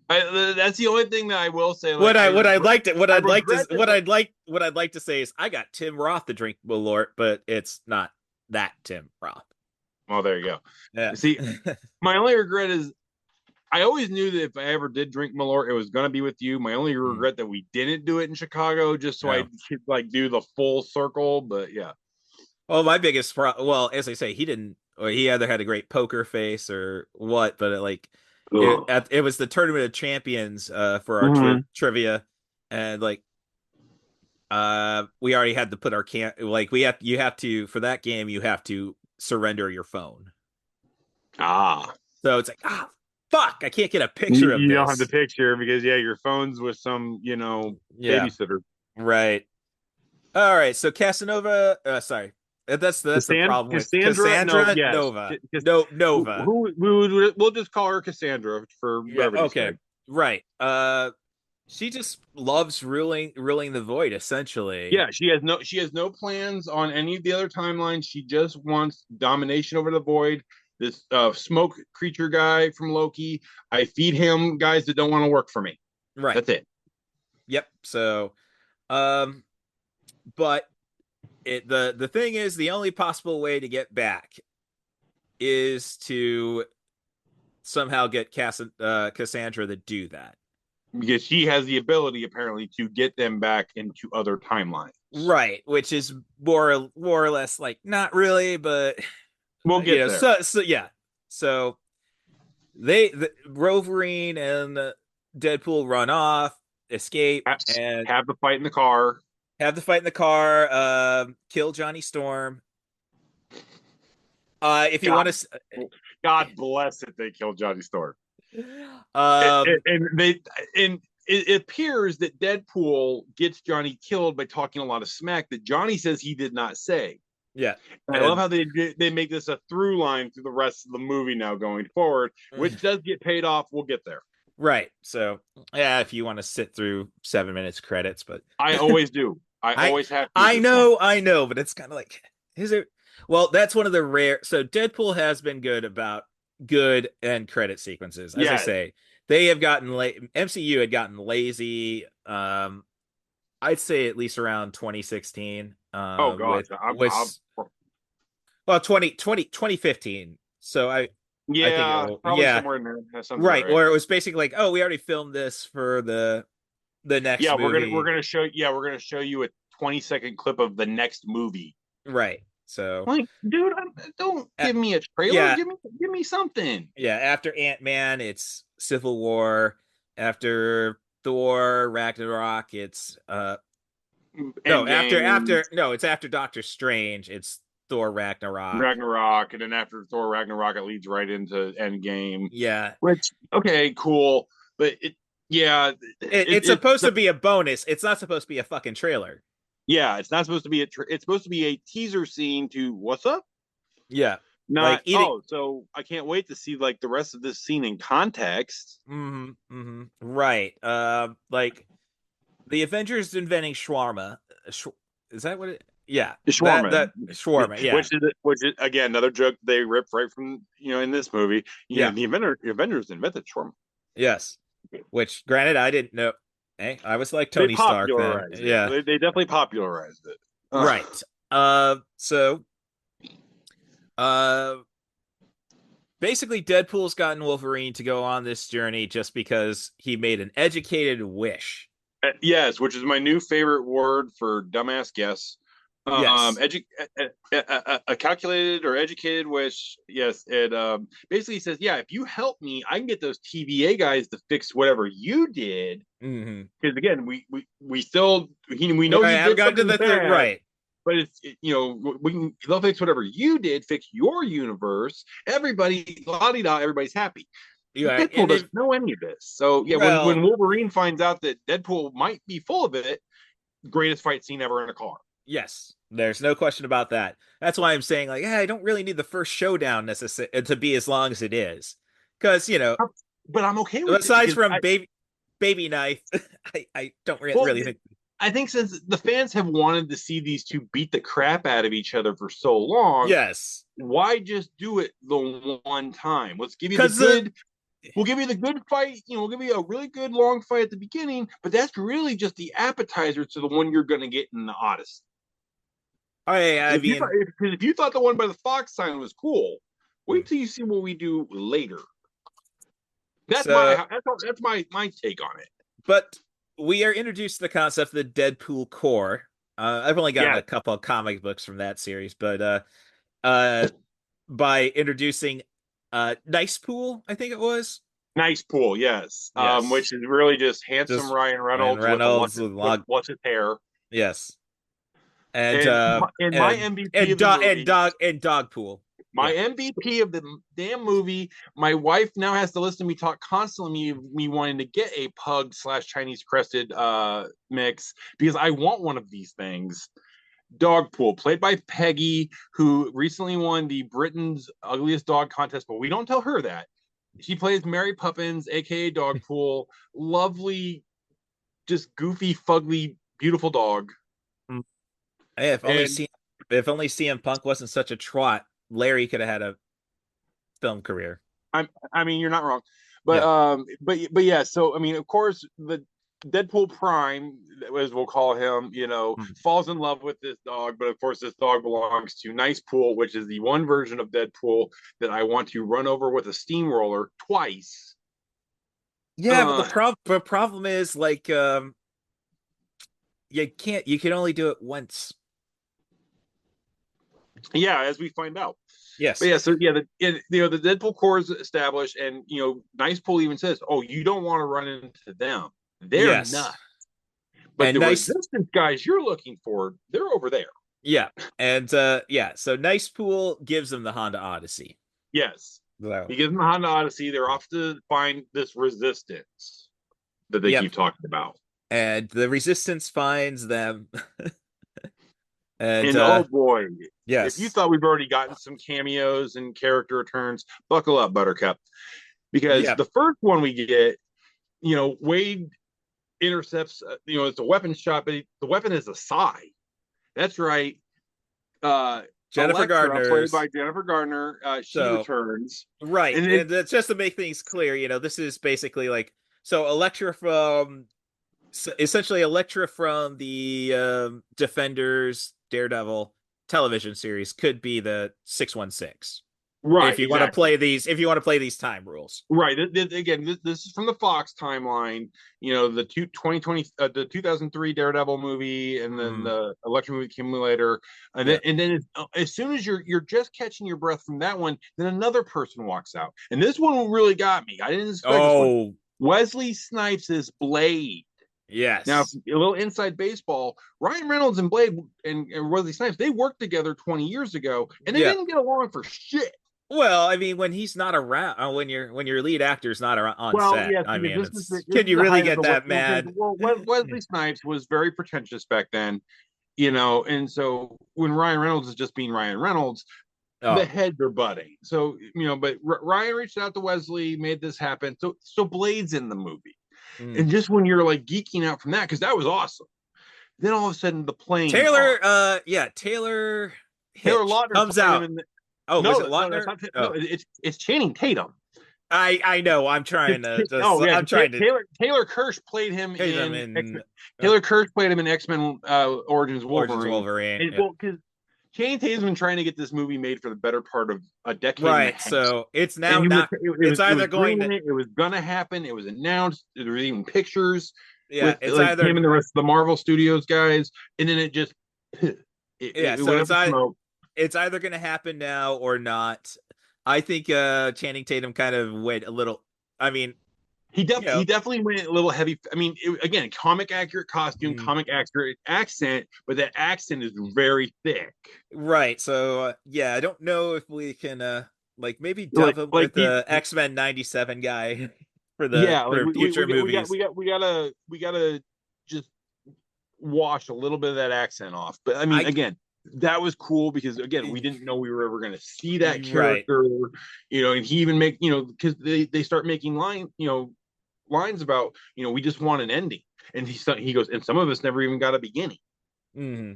That's the only thing that I will say. what Like, I'd like to regret that what I'd like to say is I got Tim Roth to drink Malort, but it's not that Tim Roth. Well, there you go. Yeah. See, my only regret is I always knew that if I ever did drink Malort, it was going to be with you. My only regret that we didn't do it in Chicago, just so I could like do the full circle. But yeah. Well, my biggest well, as I say, he didn't, or he either had a great poker face or what, but it was the Tournament of Champions for our trivia, and we already had to put our you have to for that game you have to surrender your phone. So it's like fuck, I can't get a picture of this. You don't have the picture because your phone's with some babysitter. Right. All right. So Casanova. Sorry. That's the problem with Cassandra Nova. Nova. We'll just call her Cassandra for brevity's sake. Right. She just loves ruling the void, essentially. Yeah, she has no plans on any of the other timelines. She just wants domination over the void. This smoke creature guy from Loki, I feed him guys that don't want to work for me. Right. That's it. Yep. So, but the thing is, the only possible way to get back is to somehow get Cassandra to do that, because she has the ability apparently to get them back into other timelines. Right, which is more or less like not really, but we'll get there. So the Wolverine and Deadpool run off, escape, and have the fight in the car. Kill Johnny Storm. If you want to, God bless it, they killed Johnny Storm. It appears that Deadpool gets Johnny killed by talking a lot of smack that Johnny says he did not say. Yeah, and I love how they make this a through line through the rest of the movie now going forward, which does get paid off. We'll get there. Right. So if you want to sit through 7 minutes credits, but I always do. I always have to. I know, but it's kind of like, is it? Well, that's one of the rare. So Deadpool has been good about good end credit sequences. As I say, they have gotten MCU had gotten lazy. I'd say at least around 2016. Oh god, 2015. So I think somewhere in there. Right, or it was basically like, we already filmed this for the next movie. we're gonna show you a 20-second clip of the next movie. Right. So like, dude, don't give me a trailer. Yeah. Give me something. Yeah, after Ant-Man, it's Civil War. After Thor Ragnarok, it's it's after Doctor Strange, it's Thor Ragnarok. And then after Thor Ragnarok, it leads right into Endgame. Yeah. Which, okay, cool. But it's supposed to be a bonus. It's not supposed to be a fucking trailer. Yeah, it's not supposed to be it's supposed to be a teaser scene to what's up? Yeah. Not so I can't wait to see like the rest of this scene in context. Mm-hmm. Right. Like the Avengers inventing shawarma. Is that what it? Yeah, shawarma. Shawarma. Yeah, which is again another joke they ripped right from in this movie. The Avengers invented shawarma. Yes. Which, granted, I didn't know. Hey, I was like Tony Stark then. Yeah, they definitely popularized it. Right. So, basically, Deadpool's gotten Wolverine to go on this journey just because he made an educated wish. Yes, which is my new favorite word for dumbass guess. Yes. A calculated or educated wish. Yes, it basically says, if you help me, I can get those TVA guys to fix whatever you did. Because again, we know he did something bad. Right. but they'll fix whatever you did, fix your universe. Everybody, la-di-da, everybody's happy. Yeah, Deadpool doesn't know any of this. So yeah, when Wolverine finds out that Deadpool might be full of it, greatest fight scene ever in a car. Yes, there's no question about that. That's why I'm saying, like, I don't really need the first showdown to be as long as it is, because but I'm okay with besides from baby knife, I don't really think. I think since the fans have wanted to see these two beat the crap out of each other for so long, yes, why just do it the one time? Let's give you the good. We'll give you the good fight. We'll give you a really good long fight at the beginning, but that's really just the appetizer to the one you're going to get in the Odyssey. If you thought the one by the Fox sign was cool, wait till you see what we do later. That's my take on it. But we are introduced to the concept of the Deadpool core. I've only gotten a couple of comic books from that series, but by introducing Nice Pool, I think it was. Nice Pool, yes. Which is really just handsome Ryan Reynolds with what's his hair. Yes. And my MVP and Dog Pool. My MVP of the damn movie. My wife now has to listen to me talk constantly, me wanting to get a pug / Chinese crested mix because I want one of these things. Dog Pool, played by Peggy, who recently won the Britain's Ugliest Dog contest, but we don't tell her that. She plays Mary Poppins, aka Dog Pool. Lovely, just goofy, fugly, beautiful dog. Hey, if only CM Punk wasn't such a trot, Larry could have had a film career. I mean, you're not wrong, but yeah. So I mean, of course, the Deadpool Prime, as we'll call him, falls in love with this dog, but of course, this dog belongs to Nice Pool, which is the one version of Deadpool that I want to run over with a steamroller twice. Yeah, but the problem is like you can only do it once. Yeah, as we find out. Yes. But yeah, so yeah, the Deadpool core is established, and Nice Pool even says, "Oh, you don't want to run into them. They're nuts." But and the Resistance guys you're looking for, they're over there. Yeah, and so Nice Pool gives them the Honda Odyssey. Yes, he gives them the Honda Odyssey. They're off to find this Resistance that they keep talking about, and the Resistance finds them. And oh boy, yes! If you thought we've already gotten some cameos and character returns, buckle up, Buttercup, because the first one we get, Wade intercepts. It's a weapon shot, but the weapon is a sigh. That's right. Jennifer Gardner, played by Jennifer Gardner, she returns. Right, and that's just to make things clear. This is basically like Elektra from the Defenders Daredevil television series could be the 616. Right. If you want to play these time rules. Right. Again, this is from the Fox timeline. The 2003 Daredevil movie, and then the Elektra movie came later. And then as soon as you're just catching your breath from that one, then another person walks out. And this one really got me. I didn't expect this one. Wesley Snipes is Blade. Yes. Now, a little inside baseball, Ryan Reynolds and Blade and Wesley Snipes, they worked together 20 years ago, and they didn't get along for shit. Well, I mean, when he's not around, when your lead actor's not around on set, yes, I mean, can you really get that mad? Well, Wesley Snipes was very pretentious back then, and so when Ryan Reynolds is just being Ryan Reynolds, the heads are butting. So, but Ryan reached out to Wesley, made this happen. So Blade's in the movie. And just when you're like geeking out from that, because that was awesome, then all of a sudden the plane Taylor Lautner comes out. Was it Lautner? No, it's Channing Tatum. I know. I'm trying to. Taylor Kirsch played him in Taylor Kirsch played him in X-Men Origins Wolverine. Because Channing Tatum's been trying to get this movie made for the better part of a decade. Right. So it's now not. It was going to happen. It was announced. There were even pictures. Yeah. With, it's either him and the rest of the Marvel Studios guys, and then it just. It's either going to happen now or not. I think Channing Tatum kind of went a little. I mean, He definitely went a little heavy. I mean, again, comic accurate costume, comic accurate accent, but that accent is very thick. Right. So I don't know if we can like maybe dub him with the X-Men 97 guy for future movies. We gotta just wash a little bit of that accent off. But I mean, again, that was cool because again, we didn't know we were ever going to see that character, and he even because they start making lines about, we just want an ending. And he goes, and some of us never even got a beginning. Mm-hmm.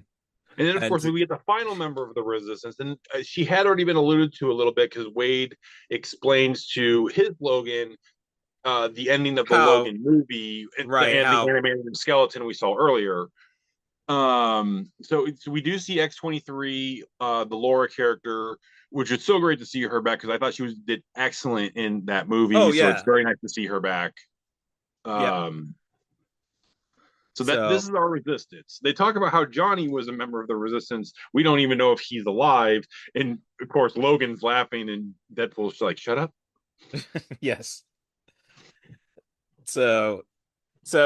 And then, of course, we get the final member of the Resistance, and she had already been alluded to a little bit because Wade explains to his Logan the ending of the Logan movie and the animated skeleton we saw earlier. So we do see X-23, the Laura character, which is so great to see her back because I thought she did excellent in that movie. So it's very nice to see her back. So this is our Resistance. They talk about how Johnny was a member of the Resistance. We don't even know if he's alive. And of course, Logan's laughing and Deadpool's like, shut up. Yes. So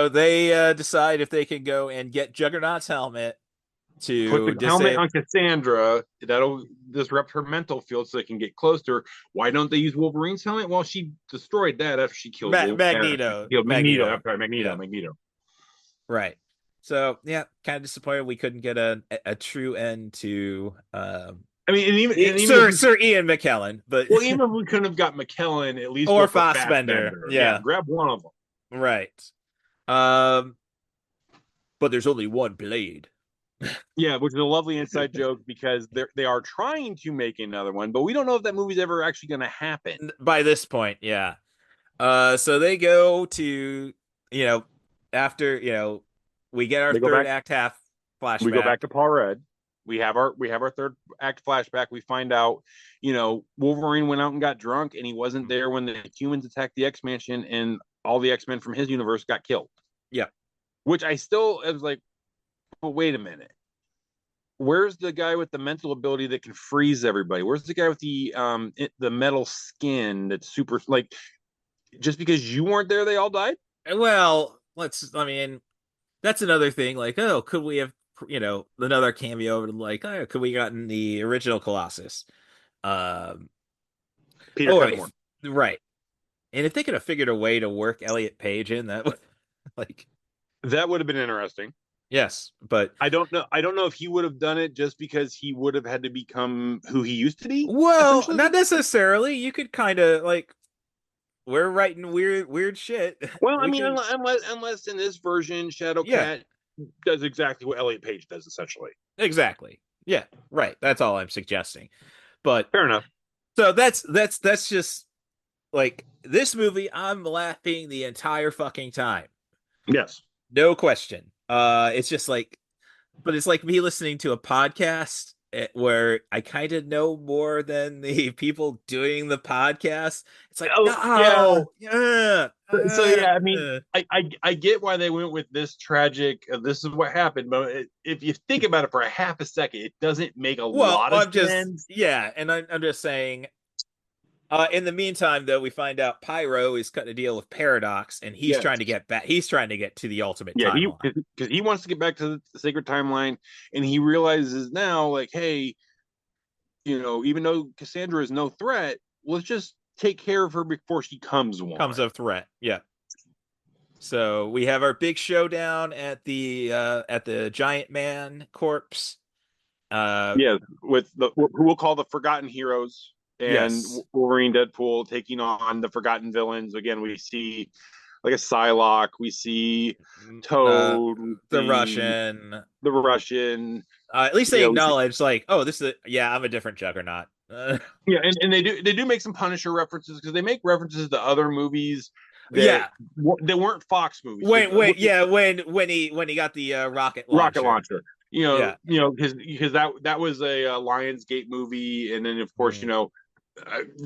they decide if they can go and get Juggernaut's helmet to put the helmet on Cassandra. That'll disrupt her mental field so they can get close to her. Why don't they use Wolverine's helmet? Well, she destroyed that after she killed Magneto. Magneto. Right. So kind of disappointed we couldn't get a true end to. I mean, and even Sir Ian McKellen, but even if we couldn't have got McKellen, at least or Fassbender. Yeah, grab one of them. Right. But there's only one blade. Yeah, which is a lovely inside joke because they are trying to make another one, but we don't know if that movie's ever actually going to happen by this point. Yeah. So they go to after we get our third act half flashback. We go back to Paul Rudd. We have our third act flashback. We find out, Wolverine went out and got drunk, and he wasn't there when the humans attacked the X Mansion, and all the X-Men from his universe got killed. Yeah. Which I was like, but wait a minute. Where's the guy with the mental ability that can freeze everybody? Where's the guy with the metal skin that's super, like, just because you weren't there, they all died? Well, that's another thing. Like, could we have, another cameo of like, could we gotten the original Colossus? Peter Cudmore. Right. And if they could have figured a way to work Elliot Page in, that would that would have been interesting. Yes, but I don't know if he would have done it just because he would have had to become who he used to be. Well, not necessarily. You could kind of we're writing weird shit. Well, unless in this version, Shadowcat does exactly what Elliot Page does, essentially. Exactly. Yeah. Right. That's all I'm suggesting. But fair enough. So that's just like this movie. I'm laughing the entire fucking time. Yes. No question. It's just but it's like me listening to a podcast where I kind of know more than the people doing the podcast. It's like, I get why they went with this tragic. This is what happened, but if you think about it for a half a second, it doesn't make a lot of sense. And I'm just saying. In the meantime, though, we find out Pyro is cutting a deal with Paradox, and he's trying to get back. He's trying to get to the ultimate timeline. Because he wants to get back to the sacred timeline, and he realizes now, like, hey, even though Cassandra is no threat, let's just take care of her before she becomes one. Comes a threat, yeah. So we have our big showdown at the Giant Man corpse. With who we'll call the Forgotten Heroes. And Wolverine, Deadpool taking on the forgotten villains. Again, we see like a Psylocke. We see Toad. The Russian. At least they acknowledge, this is I'm a different Juggernaut. And they do make some Punisher references because they make references to other movies. They weren't Fox movies. When he got the rocket launcher. Because that was a Lionsgate movie, and then of course to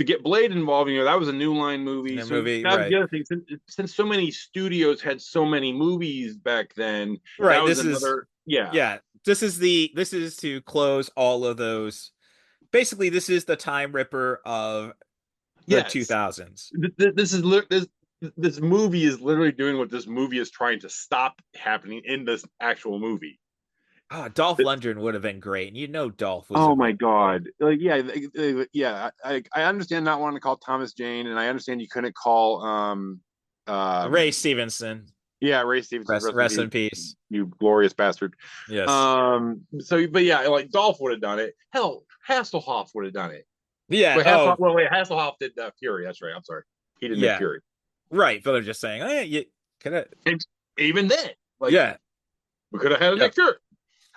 get Blade involved, that was a New Line movie. The other thing, since so many studios had so many movies back then, right? This is to close all of those. Basically, this is the Time Ripper of the 2000s. this movie is literally doing what this movie is trying to stop happening in this actual movie. Dolph Lundgren would have been great, and Dolph was. Oh my god! Like, yeah. I understand not wanting to call Thomas Jane, and I understand you couldn't call Ray Stevenson. Yeah, Ray Stevenson. Rest in peace, you glorious bastard. Yes. So, but yeah, like Dolph would have done it. Hell, Hasselhoff would have done it. Yeah. Hasselhoff did Fury. That's right. I'm sorry, he didn't do Fury. Right, but they're just saying, oh, yeah, you could have. Even then, like, yeah, we could have had a Nick Fury.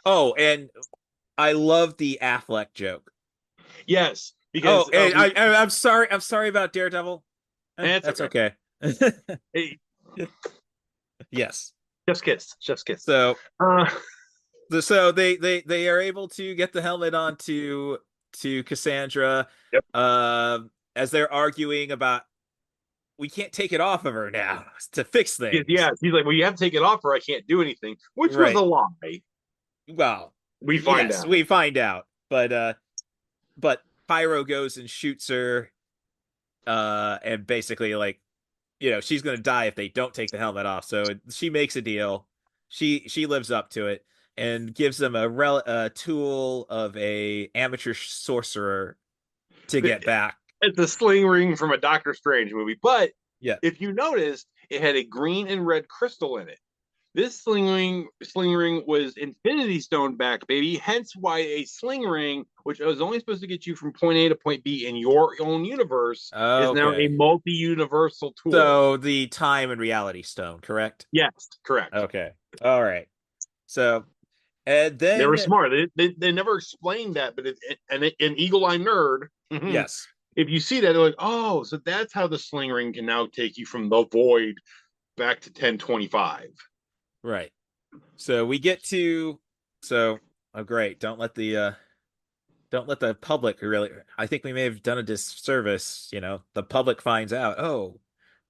Oh, and I love the Affleck joke. Yes, because I'm sorry. I'm sorry about Daredevil. That's okay. Yes, chef's kiss. So, so they are able to get the helmet onto Cassandra. Yep. As they're arguing about, we can't take it off of her now to fix things. Yeah, he's like, well, you have to take it off, or I can't do anything, which was a lie. Well, we find out, but Pyro goes and shoots her, and basically, like, she's gonna die if they don't take the helmet off. So she makes a deal. She lives up to it and gives them a tool of a amateur sorcerer to get back. It's a sling ring from a Doctor Strange movie, but yeah, if you noticed, it had a green and red crystal in it. This sling ring was Infinity Stone back, baby. Hence why a sling ring, which was only supposed to get you from point A to point B in your own universe, is now a multi-universal tool. So the time and reality stone, correct? Yes, correct. Okay, all right. So, and then they were smart. They never explained that, but an eagle-eye nerd. Yes. If you see that, they're like, oh, so that's how the sling ring can now take you from the void back to 1025. Right. So we get to great. Don't let the public really. I think we may have done a disservice. The public finds out. Oh,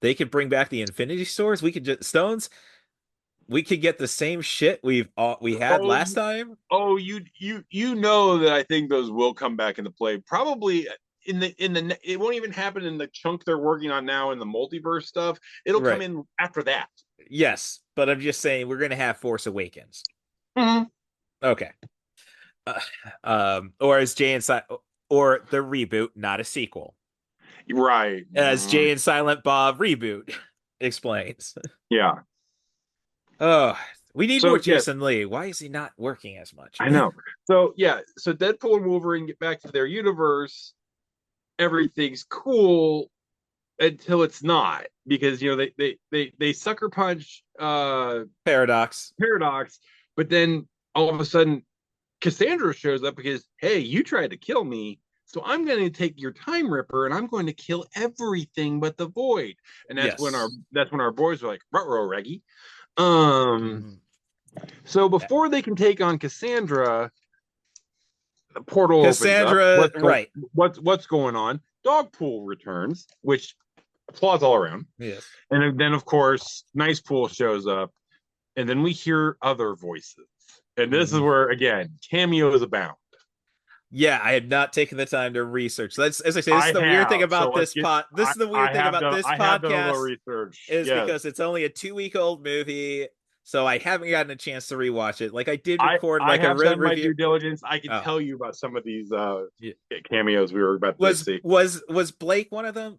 they could bring back the Infinity Swords. We could just stones. We could get the same shit we had last time. Oh, you know that I think those will come back into play. Probably in the it won't even happen in the chunk they're working on now in the multiverse stuff. It'll come in after that. Yes, but I'm just saying we're going to have Force Awakens. Mm-hmm. Okay. Or as Jay and or the reboot, not a sequel. Right. As Jay and Silent Bob reboot explains. Yeah. Oh, we need more Jason Lee. Why is he not working as much? I know. So Deadpool and Wolverine get back to their universe. Everything's cool until it's not, because they sucker punch Paradox, but then all of a sudden Cassandra shows up because, hey, you tried to kill me, so I'm going to take your Time Ripper and I'm going to kill everything but the Void. And that's when our boys are like, ruh-roh, Reggie. So before they can take on Cassandra, the portal opens up. What's going on? Dogpool returns, which applause all around. Yes. And then, of course, Nice Pool shows up, and then we hear other voices. And this is where, again, cameos abound. Yeah, I have not taken the time to research. That's, as I say, this is the weird thing about this This is the weird thing about this podcast because it's only a 2-week-old movie, so I haven't gotten a chance to rewatch it. Like I did record I have done my review. due diligence. I can tell you about some of these cameos we were about to see. Was Blake one of them?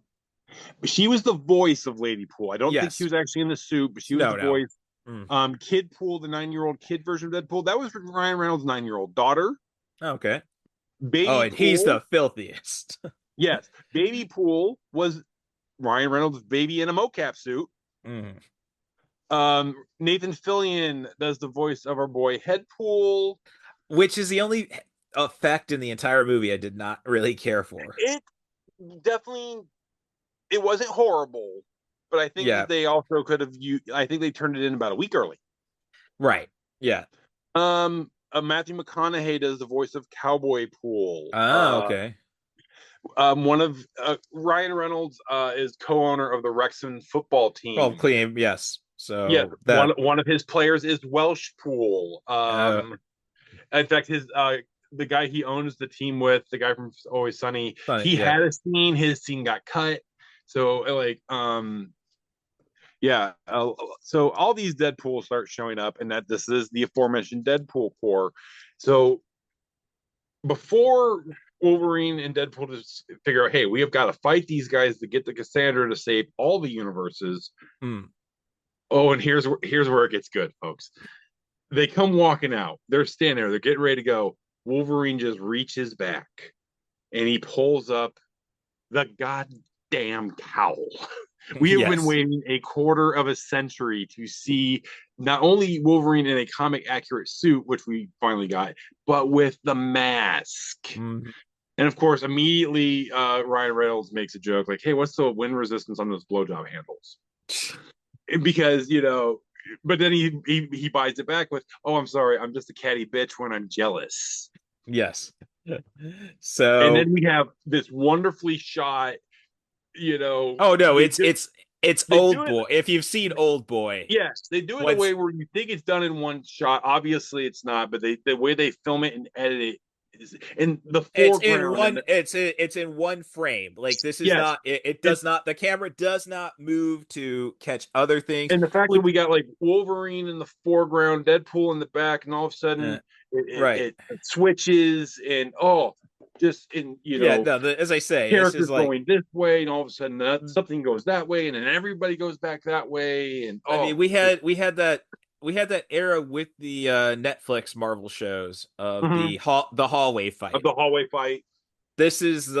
She was the voice of Lady Pool. I don't think she was actually in the suit, but she was the voice. Kid Pool, the 9-year-old kid version of Deadpool, that was Ryan Reynolds' 9-year-old daughter. Okay. Baby and Pool, he's the filthiest. Yes. Baby Pool was Ryan Reynolds' baby in a mocap suit. Nathan Fillion does the voice of our boy Headpool, which is the only effect in the entire movie I did not really care for. It wasn't horrible, but I think that they also could have I think they turned it in about a week early. Right. Yeah. Matthew McConaughey does the voice of Cowboy Pool. Oh, okay. One of Ryan Reynolds is co-owner of the Wrexham football team. Well, clean, yes. So one of his players is Welsh Pool. In fact, his the guy he owns the team with, the guy from Always Sunny, he had a scene. His scene got cut. So Yeah. So all these Deadpool start showing up, and that this is the aforementioned Deadpool Corps. So before Wolverine and Deadpool just figure out, hey, we have got to fight these guys to get the Cassandra to save all the universes. Oh, and here's where it gets good, folks. They come walking out. They're standing there. They're getting ready to go. Wolverine just reaches back and he pulls up the goddamn cowl. We have been waiting a quarter of a century to see not only Wolverine in a comic accurate suit, which we finally got, but with the mask. And of course, immediately Ryan Reynolds makes a joke like, hey, what's the wind resistance on those blowjob handles? Because, but then he buys it back with, oh, I'm sorry, I'm just a catty bitch when I'm jealous. Yes. So and then we have this wonderfully shot, oh no, it's Old Boy. If you've seen Old Boy, yes, they do it in a way where you think it's done in one shot. Obviously it's not, but the way they film it and edit it is in the foreground. It's in one frame. Like this is not it does not, the camera does not move to catch other things. And the fact that we got like Wolverine in the foreground, Deadpool in the back, and all of a sudden it switches and as I say, characters going this way, and all of a sudden something goes that way, and then everybody goes back that way. And I mean, we had that era with the Netflix Marvel shows of the hallway fight. This is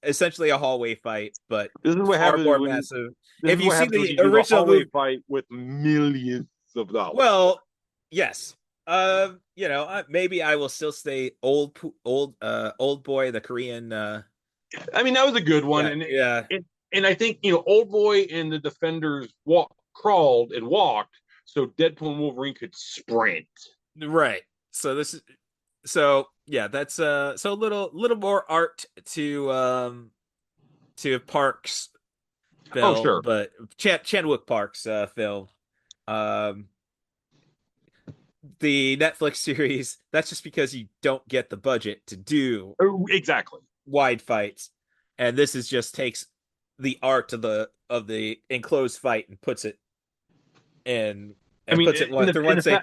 essentially a hallway fight, but this is what happens more massive. If you see the original hallway fight with millions of dollars, well, yes. Maybe I will still say old boy, the Korean. I mean, that was a good one, and I think Old Boy and the Defenders crawled and walked, so Deadpool and Wolverine could sprint. Right. So this is that's so a little more art to Park's film. Oh sure, but Chan-wook Park's film. The Netflix series, that's just because you don't get the budget to do exactly wide fights, and this is just takes the art of the enclosed fight and puts it in puts it one through one thing.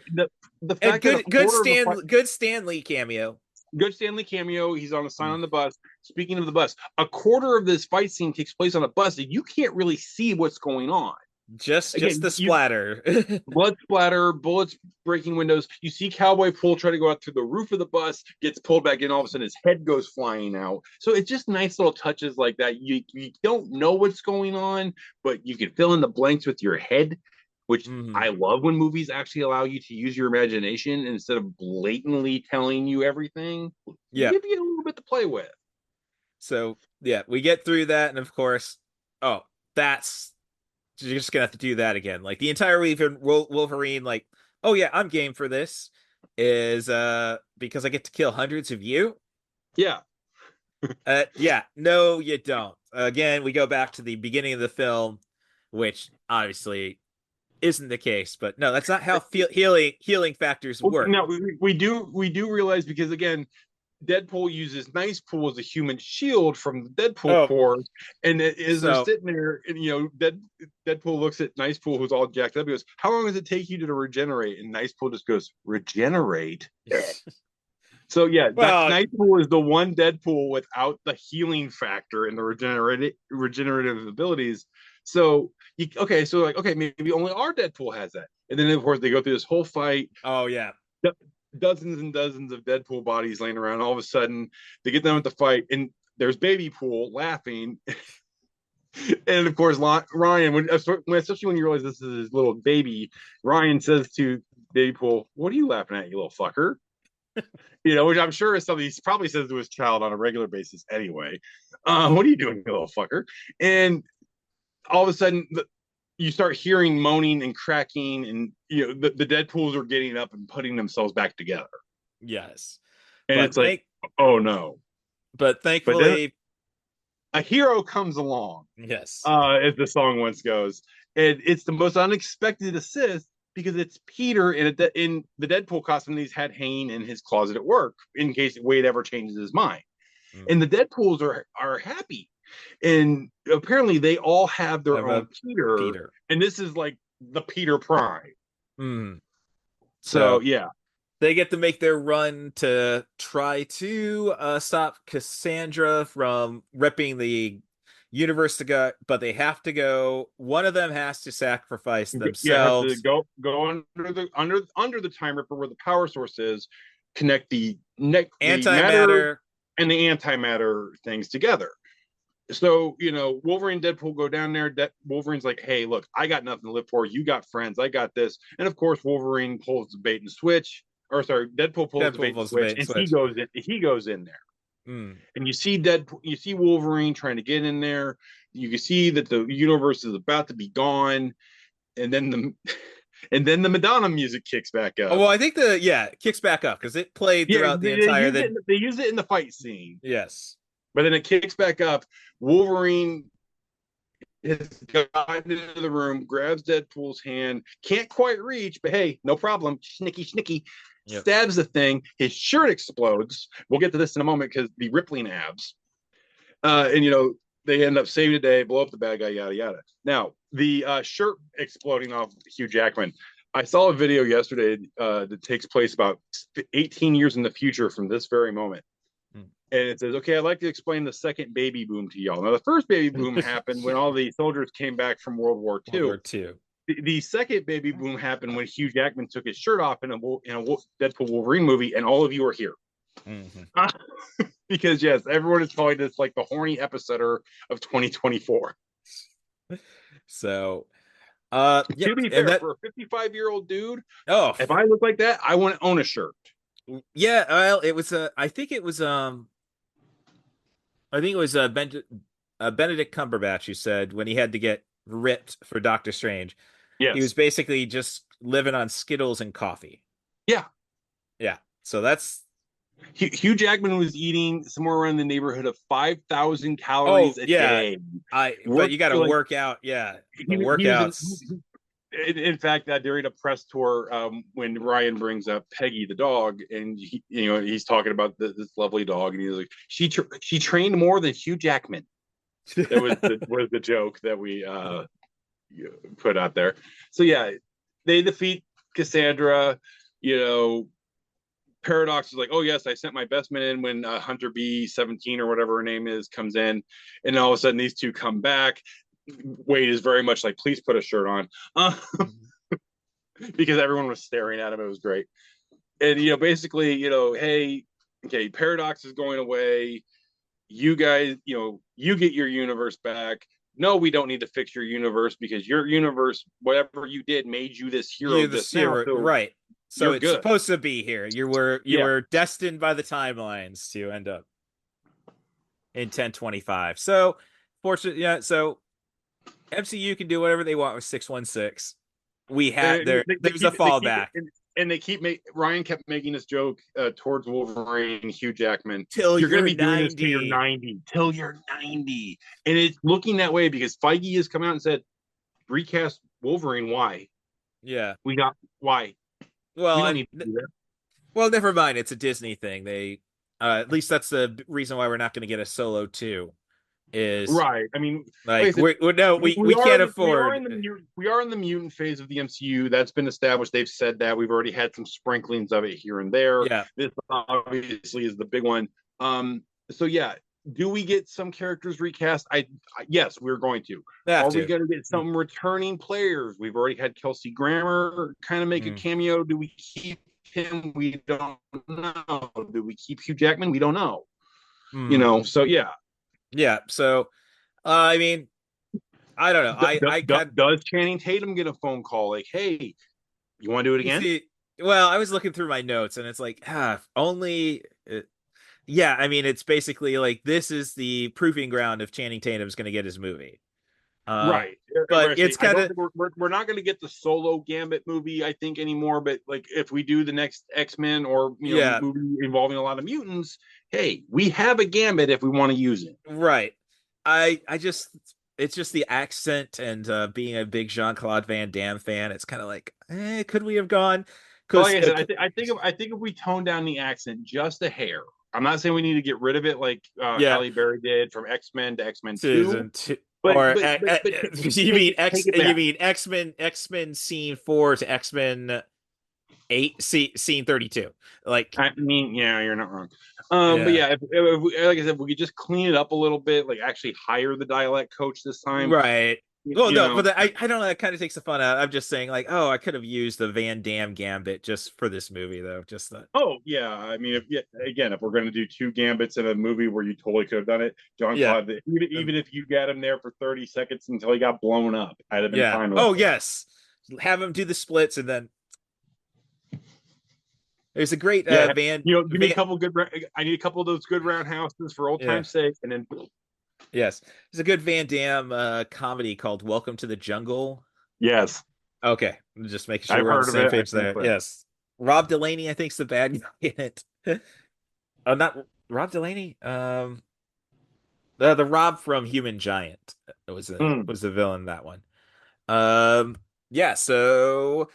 The fact good Stan Lee cameo. Good Stanley cameo. He's on a sign on the bus. Speaking of the bus, a quarter of this fight scene takes place on a bus, and you can't really see what's going on. Just the splatter. Blood splatter, bullets breaking windows. You see Cowboy Pool try to go out through the roof of the bus, gets pulled back in, all of a sudden his head goes flying out. So it's just nice little touches like that. You don't know what's going on, but you can fill in the blanks with your head, which I love when movies actually allow you to use your imagination instead of blatantly telling you everything. Yeah. Give you a little bit to play with. So, we get through that, and of course, you're just gonna have to do that again. Like the entire Wolverine, like, oh yeah, I'm game for this, is because I get to kill hundreds of you. Yeah. No, you don't. Again, we go back to the beginning of the film, which obviously isn't the case. But no, that's not how healing factors work. No, we do realize, because again, Deadpool uses Nice Pool as a human shield from the Deadpool Corps, and as they're sitting there, and Deadpool looks at Nice Pool, who's all jacked up. He goes, "How long does it take you to regenerate?" And Nice Pool just goes, "Regenerate." So Nice Pool is the one Deadpool without the healing factor and the regenerative abilities. So maybe only our Deadpool has that. And then of course they go through this whole fight. Oh yeah. Dozens and dozens of Deadpool bodies laying around. All of a sudden, they get done with the fight, and there's Baby Pool laughing. And of course, Ryan, especially when you realize this is his little baby, Ryan says to Baby Pool, "What are you laughing at, you little fucker?" Which I'm sure is something he probably says to his child on a regular basis anyway. What are you doing, you little fucker? And all of a sudden, you start hearing moaning and cracking, and the Deadpools are getting up and putting themselves back together. Yes, and it's like, oh no! But thankfully, a hero comes along. Yes, as the song once goes, and it's the most unexpected assist, because it's Peter in the Deadpool costume that he's had hanging in his closet at work in case Wade ever changes his mind. And the Deadpools are happy. And apparently they all have their Have own a Peter, Peter. and this is like the Peter Prime. Mm. So yeah, they get to make their run to try to stop Cassandra from ripping the universe to go, but they have to go. One of them has to sacrifice yeah, have to themselves. go under the Time Ripper where the power source is, connect the matter Antimatter. and the antimatter things together. So, Wolverine and Deadpool go down there. Wolverine's like, hey, look, I got nothing to live for. You got friends. I got this. And of course, Wolverine pulls the bait and switch. Or sorry, Deadpool pulls the bait and switch, and he goes in there. Mm. And you see Wolverine trying to get in there. You can see that the universe is about to be gone. And then the Madonna music kicks back up. Oh, well, I think kicks back up because it played throughout the entire. They use it in the fight scene. Yes. But then it kicks back up. Wolverine has gotten into the room, grabs Deadpool's hand, can't quite reach, but hey, no problem. Snicky. Yep. Stabs the thing. His shirt explodes. We'll get to this in a moment because the rippling abs. And they end up saving the day, blow up the bad guy, yada yada. Now, the shirt exploding off Hugh Jackman. I saw a video yesterday that takes place about 18 years in the future from this very moment. And it says, okay, I'd like to explain the second baby boom to y'all. Now, the first baby boom happened when all the soldiers came back from World War II. The second baby boom happened when Hugh Jackman took his shirt off in a Deadpool Wolverine movie, and all of you are here. Mm-hmm. Because, yes, everyone is calling this like the horny epicenter of 2024. So, to be fair, for a 55-year-old dude, if I look like that, I want to own a shirt. Yeah, well, it was I think it was Benedict Cumberbatch who said when he had to get ripped for Doctor Strange, he was basically just living on Skittles and coffee. Yeah. So that's Hugh Jackman was eating somewhere around the neighborhood of 5,000 calories a day. But you got to work out. Yeah, the workouts. In fact, during a press tour, when Ryan brings up Peggy the dog, and he's talking about this lovely dog, and he's like, she trained more than Hugh Jackman. That was the joke that we put out there. So yeah, they defeat Cassandra. Paradox is like, oh yes, I sent my best man in when Hunter B-17 or whatever her name is comes in, and all of a sudden these two come back. Wade is very much like, please put a shirt on, because everyone was staring at him. It was great. And basically, hey, okay, Paradox is going away. You guys, you get your universe back. No, we don't need to fix your universe because your universe, whatever you did, made you this hero. Right. So it's supposed to be here. You were destined by the timelines to end up in 1025. So fortunately, so MCU can do whatever they want with 616. We have there's a fallback. Ryan kept making this joke towards Wolverine, Hugh Jackman. Till you're going to be 90. doing this till you're 90. Till you're 90. And it's looking that way because Feige has come out and said, recast Wolverine. Why? Yeah. Why? Well, well, never mind. It's a Disney thing. They, at least that's the reason why we're not going to get a Solo 2. Is right. I mean, like we can't afford. We are in the mutant phase of the MCU. That's been established. They've said that. We've already had some sprinklings of it here and there. Yeah. This obviously is the big one. So yeah, do we get some characters recast? Yes, we're going to. Are we going to get some returning players? We've already had Kelsey Grammer kind of make a cameo. Do we keep him? We don't know. Do we keep Hugh Jackman? We don't know. So yeah. Yeah, so I mean, I don't know. Does Channing Tatum get a phone call like, "Hey, you want to do it again?" Well, I was looking through my notes, and it's like, only. Yeah, I mean, it's basically like this is the proving ground if Channing Tatum's going to get his movie. Right, but it's kind of we're not going to get the solo Gambit movie, I think, anymore. But like, if we do the next X-Men or movie involving a lot of mutants, hey, we have a Gambit if we want to use it. Right. It's just the accent and being a big Jean-Claude Van Damme fan. It's kind of like, could we have gone? Like I said, I think if we tone down the accent just a hair, I'm not saying we need to get rid of it like Halle Berry did from X-Men to X-Men 2. Or You mean X-Men scene 4 to X-Men 8 scene 32. Like, I mean, yeah, you're not wrong. But yeah, if like I said, if we could just clean it up a little bit, like actually hire the dialect coach this time, right. Well, no, know. but I don't know. That kind of takes the fun out. I'm just saying, like, oh, I could have used the Van Damme gambit just for this movie, though. Just that. Oh yeah, I mean, if we're going to do 2 gambits in a movie where you totally could have done it, John Claude, even if you got him there for 30 seconds until he got blown up, I'd have been fine with it. Yes, have him do the splits and then. There's a great Van. Give me a couple good. I need a couple of those good roundhouses for old time's sake, and then. Yes, there's a good Van Damme comedy called "Welcome to the Jungle." Yes. Okay, I'm just making sure I've we're on heard the same of it. page there. Yes, Rob Delaney, I think, is the bad guy in it. Not Rob Delaney. The Rob from Human Giant was the villain in that one. Yeah. So.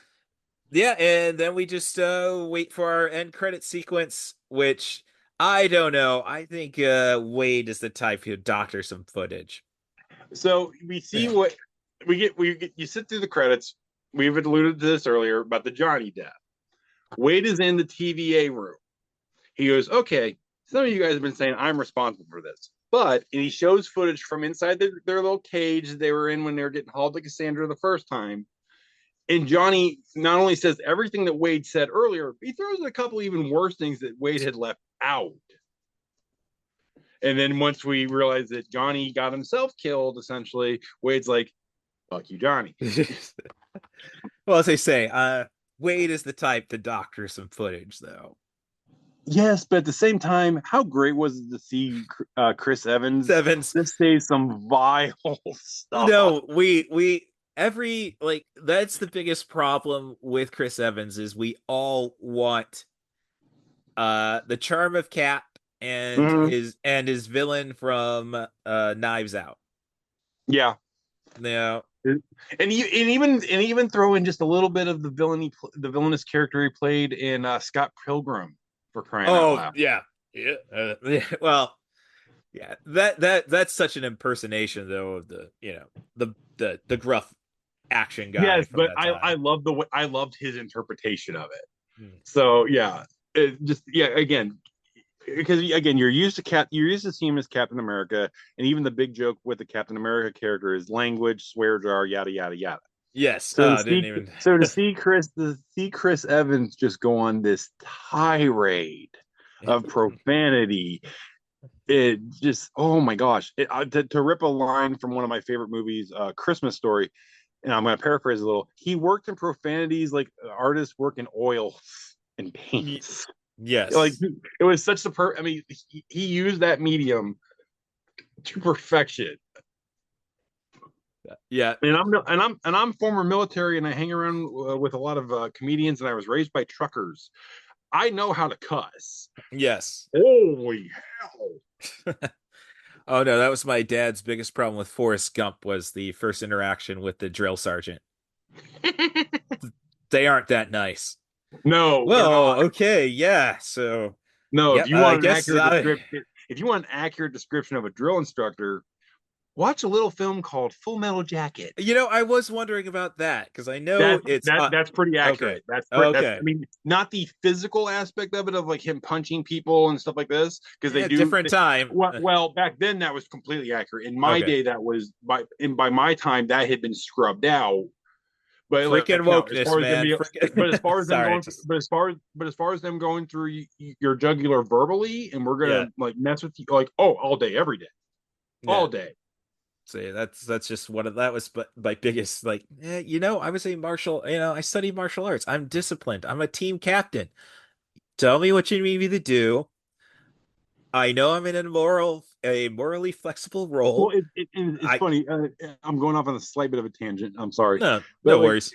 Yeah, and then we just wait for our end credit sequence, which I don't know. I think Wade is the type who doctor some footage. So we see what we get. You sit through the credits. We've alluded to this earlier about the Johnny death. Wade is in the TVA room. He goes, okay, some of you guys have been saying I'm responsible for this. And he shows footage from inside their little cage they were in when they were getting hauled to Cassandra the first time. And Johnny not only says everything that Wade said earlier, he throws in a couple even worse things that Wade had left out. And then once we realize that Johnny got himself killed, essentially, Wade's like, fuck you, Johnny. Well, as they say, Wade is the type to doctor some footage, though. Yes, but at the same time, how great was it to see Chris Evans just say some vile stuff? No, that's the biggest problem with Chris Evans is we all want the charm of Cat and his villain from Knives Out. Yeah. Yeah. And even throw in just a little bit of the villainous character he played in Scott Pilgrim for crying out loud. Yeah. Well, yeah. That's such an impersonation though of the gruff action guy. Yes, but I loved his interpretation of it. So again, because you're used to seeing him as Captain America, and even the big joke with the Captain America character is language, swear jar, yada yada yada. Yes. So to see Chris Evans just go on this tirade of profanity, it just, oh my gosh, to rip a line from one of my favorite movies, Christmas Story. And I'm going to paraphrase a little. He worked in profanities like artists work in oils and paints. Yes, like it was such I mean, he used that medium to perfection. Yeah, and I'm former military, and I hang around with a lot of comedians, and I was raised by truckers. I know how to cuss. Yes. Holy hell. Oh no, that was my dad's biggest problem with Forrest Gump was the first interaction with the drill sergeant. They aren't that nice. No. Well, okay, yeah. So no, if you want an accurate description of a drill instructor, watch a little film called Full Metal Jacket. I was wondering about that because I know that's pretty accurate. Okay. That's, I mean, not the physical aspect of it, of like him punching people and stuff like this, because they do different time. Well, back then that was completely accurate. In my day, that was by my time that had been scrubbed out. But freaking wokeness, man. But as far as them going through your jugular verbally, and we're gonna mess with you like all day, every day, all day. So that's just that was my biggest I was a martial, I studied martial arts. I'm disciplined. I'm a team captain. Tell me what you need me to do. I know I'm in a morally flexible role. Well, it's funny. I'm going off on a slight bit of a tangent. I'm sorry. No worries.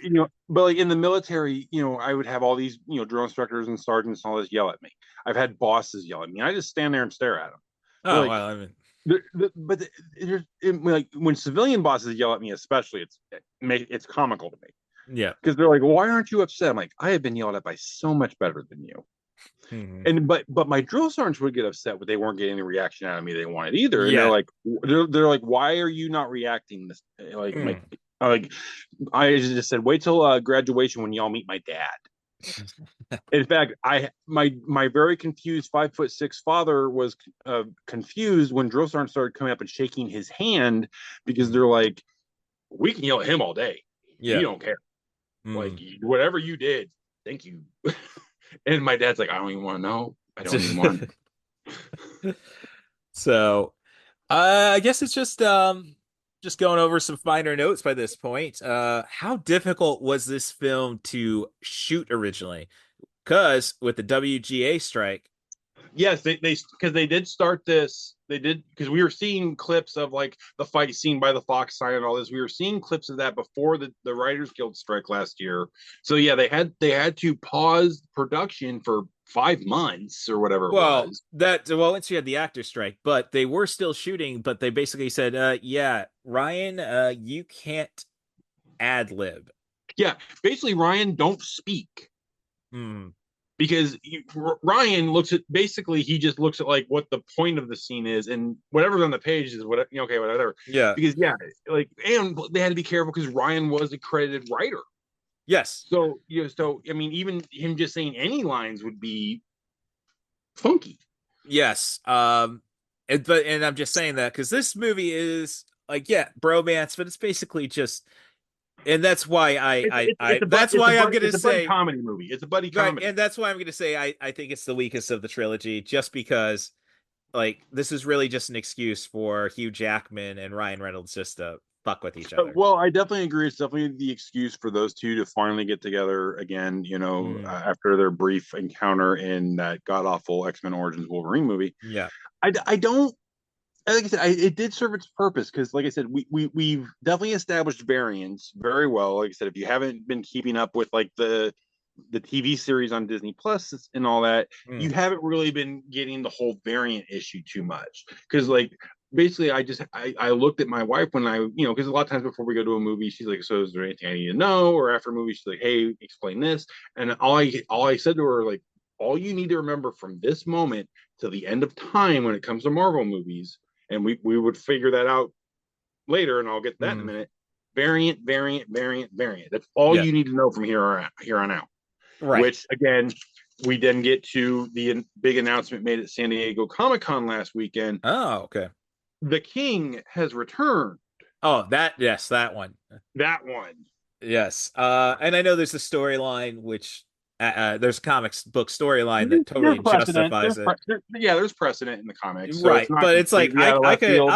But like in the military, I would have all these, drill instructors and sergeants and all this yell at me. I've had bosses yell at me. I just stand there and stare at them. Oh, well, I mean, like when civilian bosses yell at me, especially, it's comical to me. Yeah, because they're like, "Why aren't you upset?" I'm like, "I have been yelled at by so much better than you." Mhm. And but my drill sergeants would get upset when they weren't getting the reaction out of me they wanted either. And Yeah. they're like, why are you not reacting this? Like Mm. like I just said, wait till graduation when y'all meet my dad. In fact, my very confused 5'6" father was confused when drill sergeant started coming up and shaking his hand because they're like, we can yell at him all day. Yeah. He don't care. Mm. Like whatever you did, thank you. And my dad's like, I don't even want to know. I don't even want to. So, I guess it's just going over some finer notes by this point. How difficult was this film to shoot originally? Because with the WGA strike, Yes, they because they did start this. They did because we were seeing clips of like the fight scene by the Fox sign and all this. We were seeing clips of that before the Writers Guild strike last year. So yeah, they had to pause production for 5 months or whatever it was. once you had the actor strike, but they were still shooting, but they basically said, yeah, Ryan, you can't ad lib. Yeah, basically Ryan don't speak. Hmm. Because Ryan looks at basically he just looks at like what the point of the scene is and whatever's on the page is what okay whatever. Yeah. Because yeah, like and they had to be careful because Ryan was a credited writer. Yes. So so I mean even him just saying any lines would be funky. Yes. And I'm just saying that because this movie is like, yeah, bromance, but it's basically just, and that's why that's why I'm gonna say comedy movie. It's a buddy right, comedy, and that's why I'm gonna say I think it's the weakest of the trilogy, just because like this is really just an excuse for Hugh Jackman and Ryan Reynolds just to fuck with each other. Well, I definitely agree. It's definitely the excuse for those two to finally get together again. After their brief encounter in that god awful X-Men Origins Wolverine movie. Yeah. I don't. Like I said, it did serve its purpose because, like I said, we've definitely established variants very well. Like I said, if you haven't been keeping up with like the TV series on Disney Plus and all that, you haven't really been getting the whole variant issue too much. Because like basically, I looked at my wife when because a lot of times before we go to a movie, she's like, "So is there anything I need to know?" Or after a movie, she's like, "Hey, explain this." And all I said to her like, all you need to remember from this moment to the end of time when it comes to Marvel movies. And we would figure that out later, and I'll get to that in a minute. Variant. That's all you need to know from here on out. Right. Which again, we then get to the big announcement made at San Diego Comic-Con last weekend. Oh, okay. The King has returned. Oh, that one. That one. Yes. And I know there's a storyline which there's a comics book storyline that totally justifies it. There's precedent in the comics, so right? But it's like I could,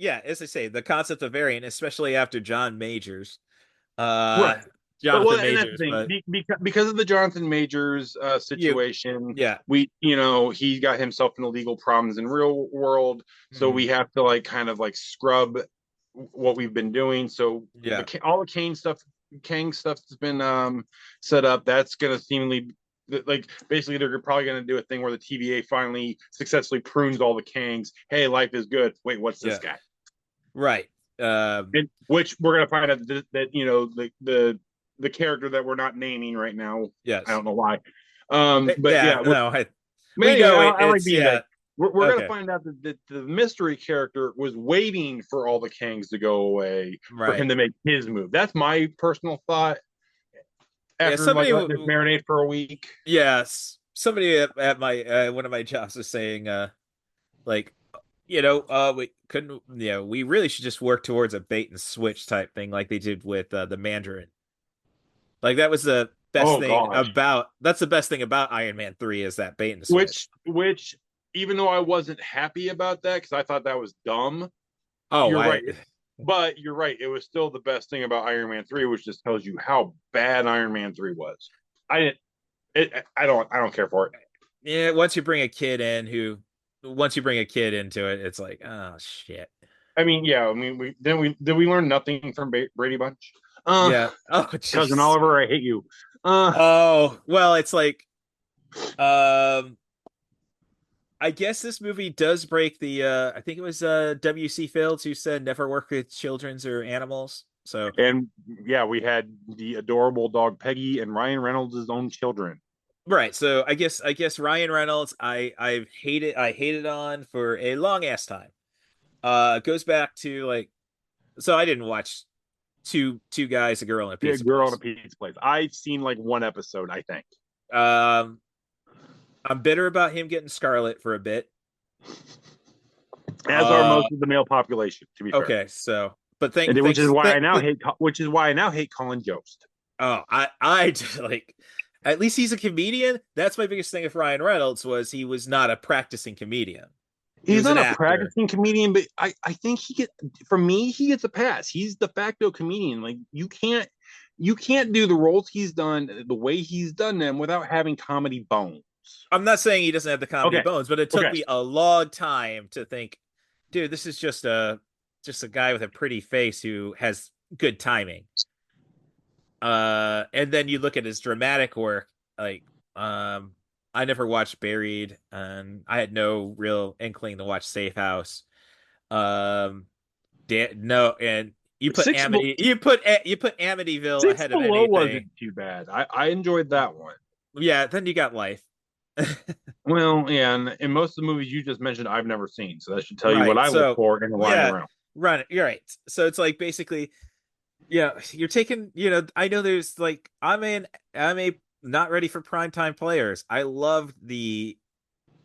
as I say, the concept of variant, especially after John Majors, right? Jonathan Majors, because of the Jonathan Majors situation, he got himself into legal problems in real world, so we have to like kind of like scrub what we've been doing. So all the Kang stuff has been set up. That's gonna seemingly like basically they're probably gonna do a thing where the TVA finally successfully prunes all the Kangs. Hey, life is good. Wait, what's this guy? Right. Which we're gonna find out that the character that we're not naming right now. Yes. I don't know why. We're going to find out that the mystery character was waiting for all the Kangs to go away for him to make his move. That's my personal thought. After just marinate for a week. Yes. Somebody at my one of my jobs was saying, we really should just work towards a bait and switch type thing like they did with the Mandarin. Like that was the best that's the best thing about Iron Man 3 is that bait and switch. Which even though I wasn't happy about that because I thought that was dumb. Oh, you're right. But you're right. It was still the best thing about Iron Man 3, which just tells you how bad Iron Man 3 was. I don't care for it. Yeah, once you bring a kid into it, it's like, oh shit. I mean, we learn nothing from Brady Bunch? Yeah. Oh, geez. Cousin Oliver, I hate you. Well, it's like, I guess this movie does break the I think it was W.C. Fields who said never work with children or animals. So we had the adorable dog Peggy and Ryan Reynolds' own children. Right. So I guess Ryan Reynolds, I hated on for a long ass time. Goes back to like, so I didn't watch two guys, a girl, and a Yeah, pizza Girl on a place. Pizza Place. I've seen like one episode, I think. Um, I'm bitter about him getting Scarlet for a bit. As are Uh, most of the male population, to be fair. okay, so but And which is thanks, why I now hate. Which is why I now hate Colin Jost. oh, I just, like, at least he's a comedian. That's my biggest thing with Ryan Reynolds was he was not a practicing comedian. He He's was an not a actor. practicing comedian, but I think for me, he gets a pass. He's de facto comedian. Like you can't do the roles he's done the way he's done them without having comedy bones. I'm not saying he doesn't have the comedy Okay. bones, but it took Okay. me a long time to think, dude, this is just a guy with a pretty face who has good timing. And then you look at his dramatic work, like, I never watched Buried, and I had no real inkling to watch Safe House. Um, no, and Six You put Amityville Six ahead of Below anything. wasn't too bad. I enjoyed that one. Yeah, then you got Life. Well, yeah, and most of the movies you just mentioned, I've never seen, so that should tell you what Right. I look So for in a Ryan yeah, Reynolds. run. You're right. So it's like basically, yeah, you're taking, I know there's like, I'm a not ready for primetime players. I loved the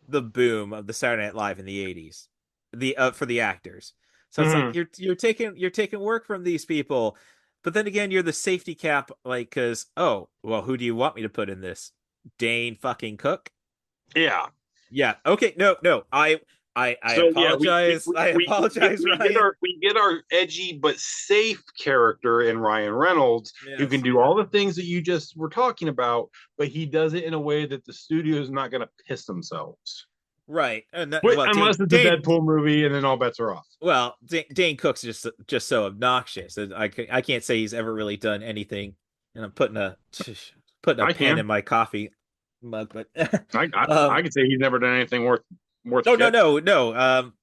boom of the Saturday Night Live in the 80s. For the actors. So it's like Mhm. you're taking work from these people, but then again, you're the safety cap, like, because, oh, well, who do you want me to put in this? Dane fucking Cook? Yeah. Yeah. Okay. No. I So yeah, apologize. I apologize, Ryan. we get our edgy but safe character in Ryan Reynolds, who Yes. can do all the things that you just were talking about, but he does it in a way that the studio is not going to piss themselves. Right. And that, Wait, well, unless it's a Deadpool movie, and then all bets are off. Dane Cook's just so obnoxious. I can't say he's ever really done anything. And I'm putting a I pen can. in my coffee mug, but I can say he's never done anything worth no, shit.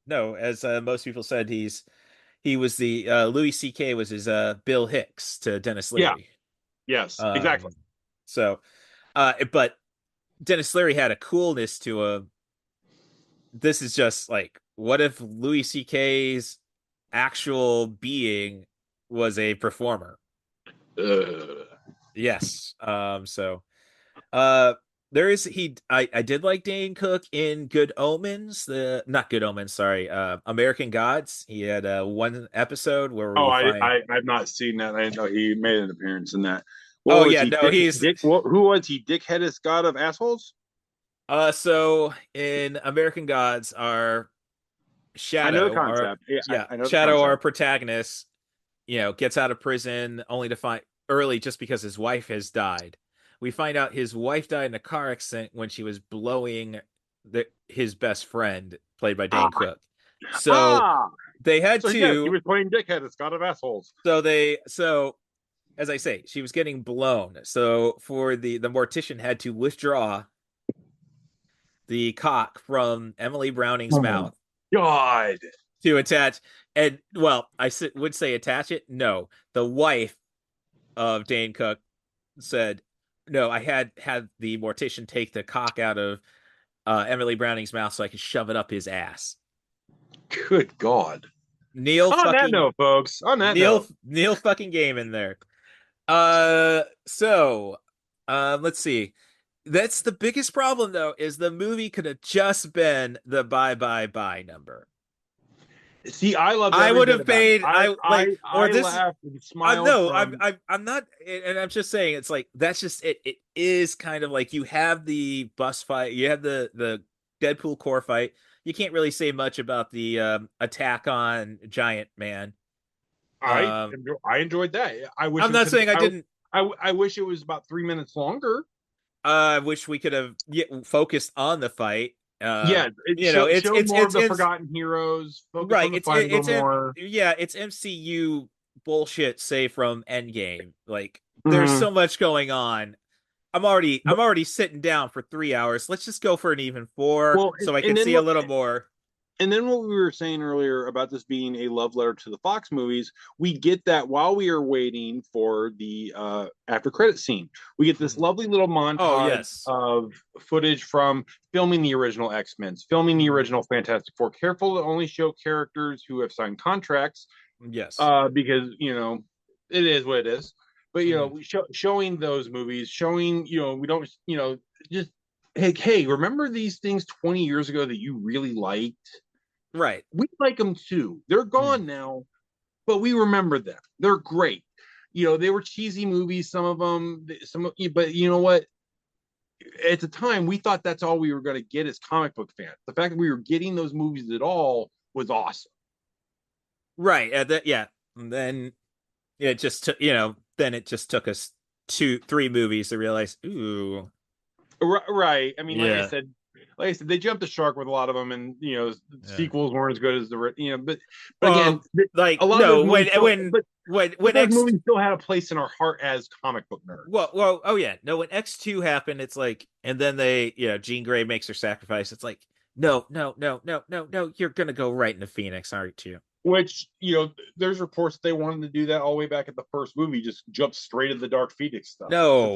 no. As most people said, he was the Louis C.K. was his Bill Hicks to Dennis Yeah. Leary. Yes, Um, exactly. So, but Dennis Leary had a coolness to him. This is just like, what if Louis C.K.'s actual being was a performer? Yes. So, there is I did like Dane Cook in Good Omens, the not Good Omens, sorry, American Gods. He had one episode where Oh, we find. I've not seen that. I didn't know he made an appearance in that. What Oh was yeah, he? no, he's Who was he? Dickheadest god of assholes. so in American Gods, our I know the Shadow, our concept. Yeah, yeah, I know the Shadow, our concept. protagonist, gets out of prison only to find early just because his wife has died. We find out his wife died in a car accident when she was blowing his best friend, played by Dane Cook. So Ah, they had so yes, he to. was playing dickheadest god of assholes. So as I say, she was getting blown. So for the mortician had to withdraw the cock from Emily Browning's Oh my mouth God. to attach. And well, would say attach it. No, the wife of Dane Cook said, "No, I had the mortician take the cock out of Emily Browning's mouth so I could shove it up his ass." Good God. Neil On that fucking note, folks. On that note. Neil fucking game in there. Let's see. That's the biggest problem, though, is the movie could have just been the bye bye bye number. See, I love. I would have paid. I this. laughed and smiled. No, I'm not, and I'm just saying, it's like that's just it. It is kind of like you have the bus fight, you have the Deadpool core fight. You can't really say much about the attack on Giant Man. I enjoyed that. I'm not saying I didn't. I wish it was about 3 minutes longer. I wish we could have focused on the fight. Yeah, it's more of the forgotten heroes. Focus on the fight a little more. It's MCU bullshit. Say from Endgame, like there's so much going on. I'm already sitting down for 3 hours. Let's just go for an even 4, so I can see a little more. And then what we were saying earlier about this being a love letter to the Fox movies, we get that while we are waiting for the after credit scene. We get this lovely little montage of footage from filming the original X-Men, filming the original Fantastic Four. Careful to only show characters who have signed contracts. Yes. Because, it is what it is. But, showing those movies, showing, we don't, just, hey, remember these things 20 years ago that you really liked? Right. We like them too. They're gone now, but we remember them. They're great. They were cheesy movies, some of them, but you know what? At the time, we thought that's all we were going to get as comic book fans. The fact that we were getting those movies at all was awesome. Right. And then it just took, then it just took us 2-3 movies to realize, ooh. Right. I mean, like I said, they jumped the shark with a lot of them, and sequels weren't as good as the but again, like a lot of those movies when those movies still had a place in our heart as comic book nerds. Well, oh yeah, no. When X2 happened, it's like, and then they, Jean Grey makes her sacrifice. It's like, no, you're gonna go right into Phoenix, aren't you? Which, there's reports that they wanted to do that all the way back at the first movie, just jump straight into the Dark Phoenix stuff. No,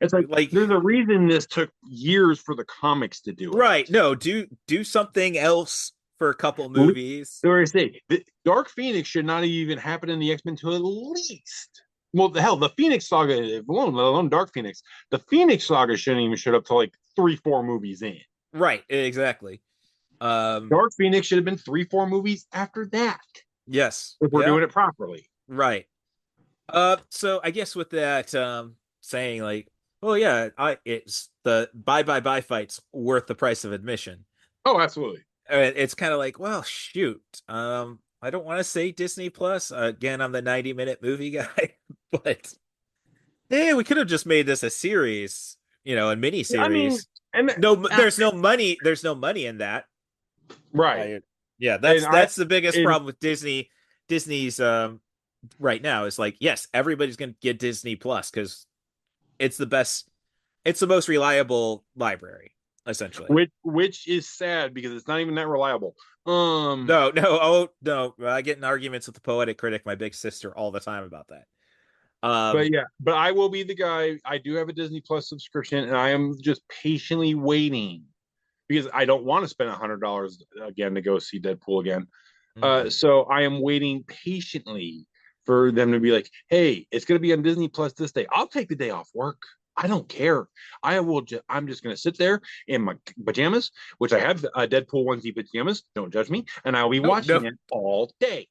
it's like there's a reason this took years for the comics to do it. Right. No, do something else for a couple movies. So I say, the Dark Phoenix should not even happen in the X-Men until at least, well, the hell, the Phoenix Saga alone, let alone Dark Phoenix, the Phoenix Saga shouldn't even show up till like 3-4 movies in. Right, exactly. Dark Phoenix should have been 3-4 movies after that. Yes, if we're doing it properly. Right. So I guess with that, saying like, oh yeah, it's the bye fights worth the price of admission. Oh, absolutely. It's kind of like, well, shoot. I don't want to say Disney Plus. Again, I'm the 90-minute movie guy, but hey, we could have just made this a series, a mini series. There's no money. There's no money in that. Right. Yeah, that's the biggest problem with Disney. Disney's right now is like, yes, everybody's gonna get Disney Plus because it's the best, it's the most reliable library, essentially. Which is sad because it's not even that reliable. No, I get in arguments with the Poetic Critic, my big sister, all the time about that. But I will be the guy. I do have a Disney Plus subscription, and I am just patiently waiting because I don't want to spend $100 again to go see Deadpool again. So I am waiting patiently for them to be like, "Hey, it's going to be on Disney Plus this day. I'll take the day off work. I don't care. I'm just going to sit there in my pajamas, which I have Deadpool onesie pajamas. Don't judge me, and I'll be watching it all day."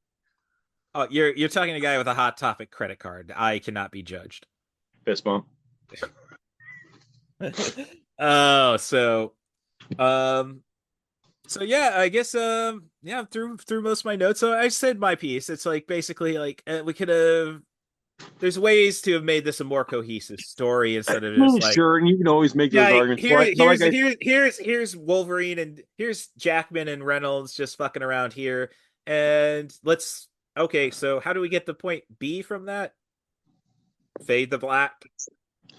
Oh, you're talking to a guy with a Hot Topic credit card. I cannot be judged. Fist bump. Oh, so yeah, I guess through most of my notes. So I said my piece. It's like basically like we could have. There's ways to have made this a more cohesive story instead of just like, sure, and you can always make those arguments. Here's Wolverine and here's Jackman and Reynolds just fucking around here, and okay, so how do we get the point B from that? Fade the black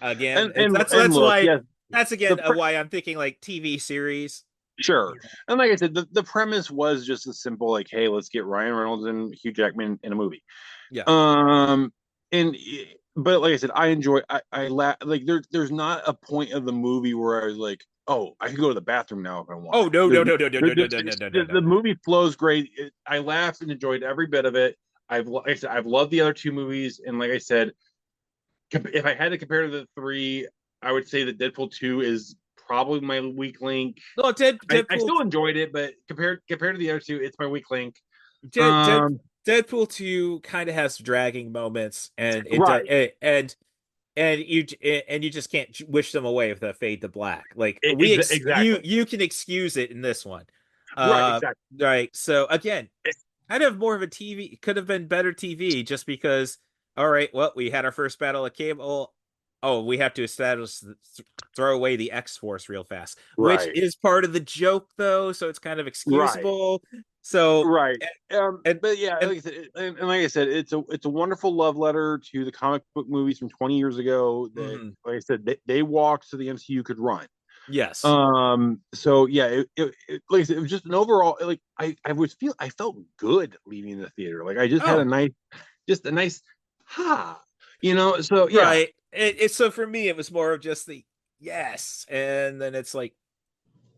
again. That's why I'm thinking like TV series. Sure. And like I said, the premise was just a simple like, hey, let's get Ryan Reynolds and Hugh Jackman in a movie. Yeah. But like I said, I laugh. Like there's not a point of the movie where I was like, oh, I can go to the bathroom now if I want. Oh no. The movie flows great. I laughed and enjoyed every bit of it. I've loved the other two movies, and like I said, if I had to compare to the three, I would say that Deadpool 2 is probably my weak link. No, Deadpool. I still enjoyed it, but compared to the other two, it's my weak link. Deadpool 2 kind of has dragging moments, and you just can't wish them away with a fade to black. Like you can excuse it in this one, right? Exactly. Right. So again, kind of more of a TV, could have been better TV, just because. All right, well, we had our first battle of Cable. Oh, we have to throw away the X-Force real fast, which is part of the joke, though. So it's kind of excusable. Right. So but yeah, like I said, it's a wonderful love letter to the comic book movies from 20 years ago. That, like I said, they walked so the MCU could run. Yes. So yeah, like I said, it was just an overall, like I felt good leaving the theater. Like I just had Oh, a nice ha, so yeah. right. So for me, it was more of just the yes, and then it's like,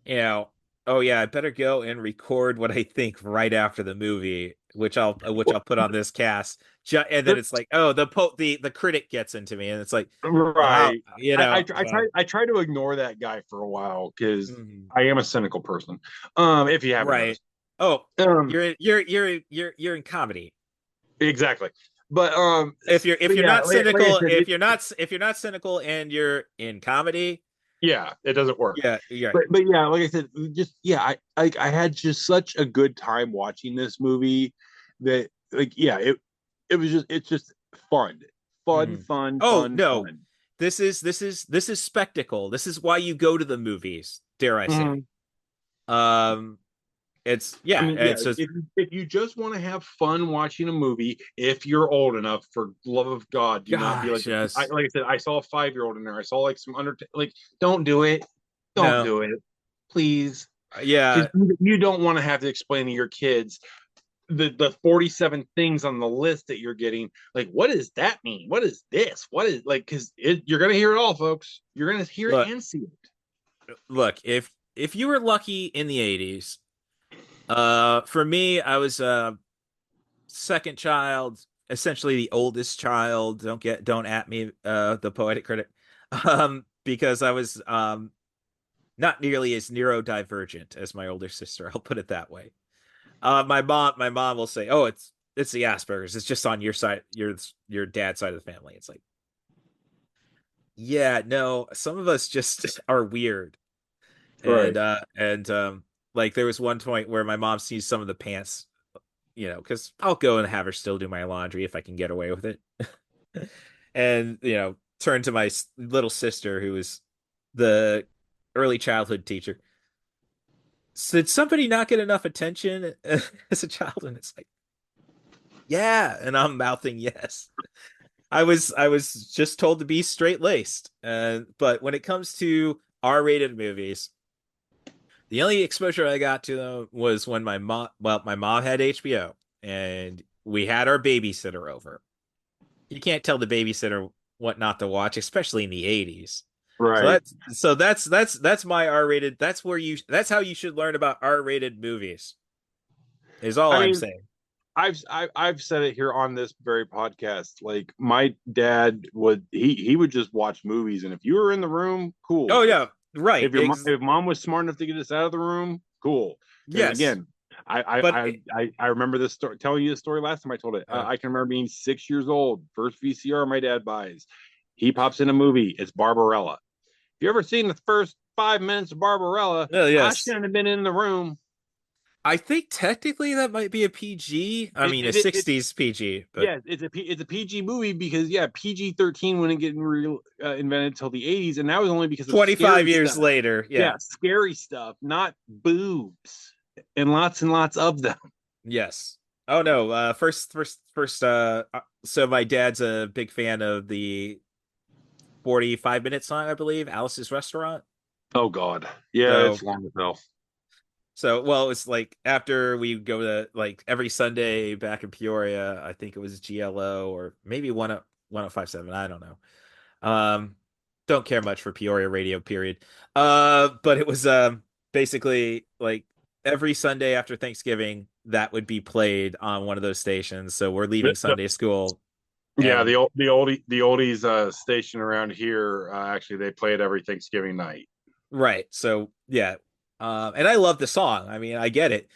you know, oh yeah, I better go and record what I think right after the movie, which I'll put on this cast. And then it's like, oh, the critic gets into me, and it's like, oh, Right. so, I try to ignore that guy for a while because mhm. I am a cynical person. If you haven't Right. noticed. Oh, Um, you're in comedy. exactly. But If you're yeah, not like I cynical, said, if you're not cynical and you're in comedy, yeah, it doesn't work. yeah. But yeah, like I said, just yeah, I had just such a good time watching this movie that like yeah, it's just fun. Mhm. Fun, Oh fun, no, fun. this is spectacle. This is why you go to the movies. Dare I say? Mhm. Um, it's I yeah, mean, yeah, it's just if you just want to have fun watching a movie, if you're old enough, for love of God, do not be like gosh, yes, like I said, I saw a 5-year-old in there. I saw like some like don't do it. Don't no, do it. Please. yeah. Because you don't want to have to explain to your kids the 47 things on the list that you're getting. Like, what does that mean? What is this? What is like, because you're gonna hear it all, folks. You're gonna hear it Look, and see it. look. If you were lucky in the '80s, for me, I was second child, essentially the oldest child. Don't at me, the poetic critic, because I was not nearly as neurodivergent as my older sister. I'll put it that way. My mom will say, "Oh, it's the Asperger's. It's just on your side, your dad's side of the family." It's like, yeah, no, some of us just are weird, Right. and like there was one point where my mom sees some of the pants, because I'll go and have her still do my laundry if I can get away with it. And turn to my little sister who is the early childhood teacher. So did somebody not get enough attention as a child? And it's like, yeah, and I'm mouthing yes. I was just told to be straight laced. But when it comes to R-rated movies, the only exposure I got to them was when my mom had HBO and we had our babysitter over. You can't tell the babysitter what not to watch, especially in the '80s. So Right. that's my R-rated. That's how you should learn about R-rated movies. Is all I I'm mean, saying. I've said it here on this very podcast. Like my dad he would just watch movies, and if you were in the room, cool. Oh yeah, right. If mom was smart enough to get us out of the room, cool. Because Yes, again, I I, but I I remember this story, telling you the story last time I told it. uh, I can remember being 6 years old. First VCR my dad buys. He pops in a movie. It's Barbarella. If you ever seen the first 5 minutes of Barbarella, I yes. shouldn't have been in the room. I think technically that might be a PG. I mean, a It '60s PG, but yeah, it's a PG movie because yeah, PG-13 wouldn't get invented until the 80s, and that was only because of 25 scary years stuff. later, Yeah, yeah, scary stuff, not boobs, and lots of them. yes. Oh no, first. So my dad's a big fan of the 45-minute song, I believe, Alice's Restaurant. Oh God, yeah, So it's long as hell. well, it's like after we go to like every Sunday back in Peoria, I think it was GLO or maybe 1057. I don't know. Don't care much for Peoria radio, period. But it was basically like every Sunday after Thanksgiving that would be played on one of those stations. So we're leaving Sunday school, Yeah, and the oldies station around here. Actually, they play it every Thanksgiving night. right. So yeah, and I love the song. I mean, I get it.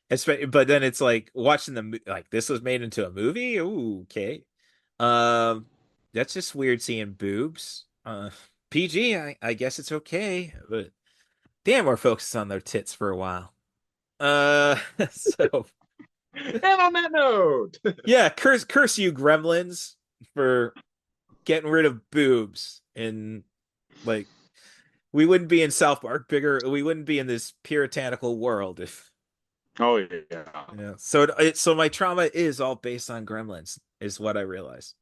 But then it's like watching like this was made into a movie. Ooh, okay. Um, that's just weird seeing boobs. PG, I guess it's okay, but damn, we're focused on their tits for a while. So And on that note, yeah, curse you gremlins for getting rid of boobs, and like we wouldn't be in South Park bigger. We wouldn't be in this puritanical world if oh yeah. So so my trauma is all based on gremlins, is what I realize.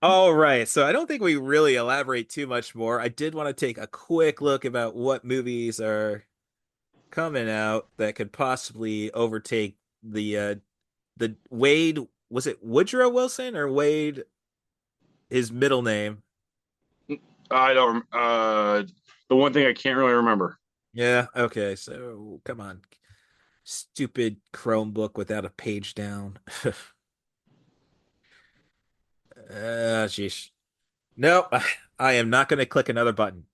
All right, so I don't think we really elaborate too much more. I did want to take a quick look about what movies are coming out that could possibly overtake the Wade. Was it Woodrow Wilson or Wade? His middle name. I don't. The one thing I can't really remember. Yeah. Okay. So come on, stupid Chromebook without a page down. Jeez. No, I am not going to click another button.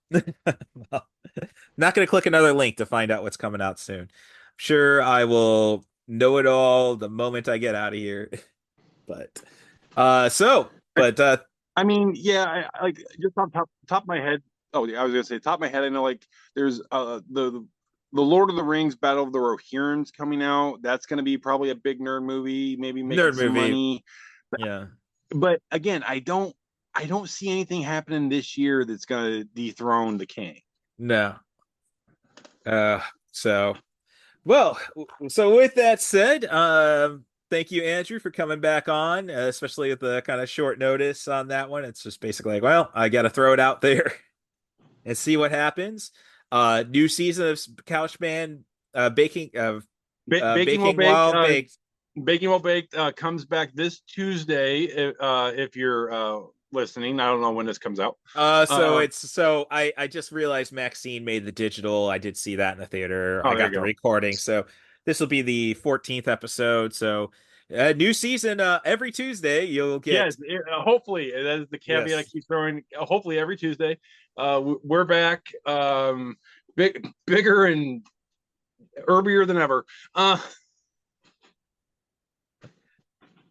Not going to click another link to find out what's coming out soon. I'm sure I will know it all the moment I get out of here. But I mean, yeah, I like just on top of my head. Oh, yeah, I was gonna say top of my head. I know like there's the Lord of the Rings Battle of the Rohirrim's coming out. That's gonna be probably a big nerd movie, maybe making nerd some movie. money. Yeah. But again, I don't see anything happening this year that's gonna dethrone the king. No. So well, so with that said, thank you, Andrew, for coming back on, especially with the kind of short notice on that one. It's just basically like, well, I got to throw it out there and see what happens. New season of Couchman baking Baking While baking while Baked, baked. Baking While Baked comes back this Tuesday. If you're listening, I don't know when this comes out. I just realized Maxine made the digital. I did see that in the theater. Oh, I there got you the go. recording, so this will be the 14th episode. So new season every Tuesday. You'll get Yes, hopefully that is the caveat I yes. keep throwing. Hopefully every Tuesday, we're back, bigger and herbier than ever.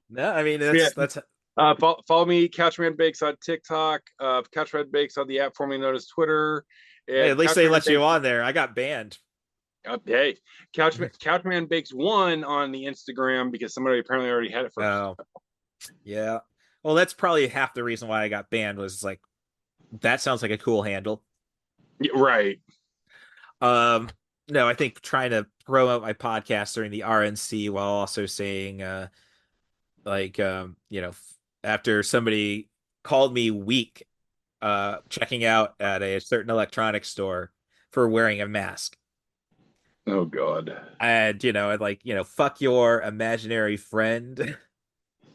No, I mean Yeah. that's Follow me, Couchman Bakes on TikTok, Couchman Bakes on the app formerly known as Twitter. hey, And at least they Couchman let you Bakes, on there. I got banned. hey, Couchman Bakes 1 on the Instagram because somebody apparently already had it first. Oh, yeah. Well, that's probably half the reason why I got banned was like that sounds like a cool handle. Yeah, right. No, I think trying to promote my podcast during the RNC while also saying after somebody called me weak checking out at a certain electronics store for wearing a mask. Oh God. And fuck your imaginary friend.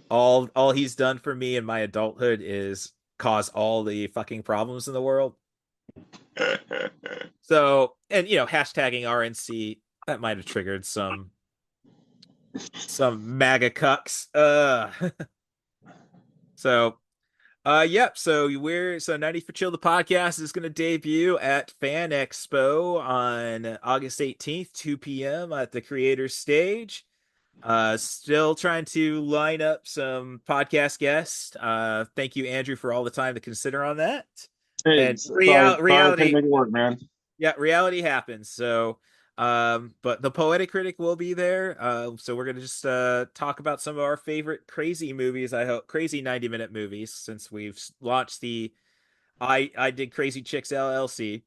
All he's done for me in my adulthood is cause all the fucking problems in the world. So, and hashtagging RNC that might have triggered some MAGA cucks. So, yep. So 90 for Chill the podcast is going to debut at Fan Expo on August 18th, 2 p.m. at the Creators Stage. Still trying to line up some podcast guests. Thank you, Andrew, for all the time to consider on that. Hey, And reality, make it work, man. Yeah, reality happens. So, but the Poetic Critic will be there. So we're gonna just talk about some of our favorite crazy movies. I hope crazy 90-minute movies since we've launched the I Did Crazy Chicks LLC.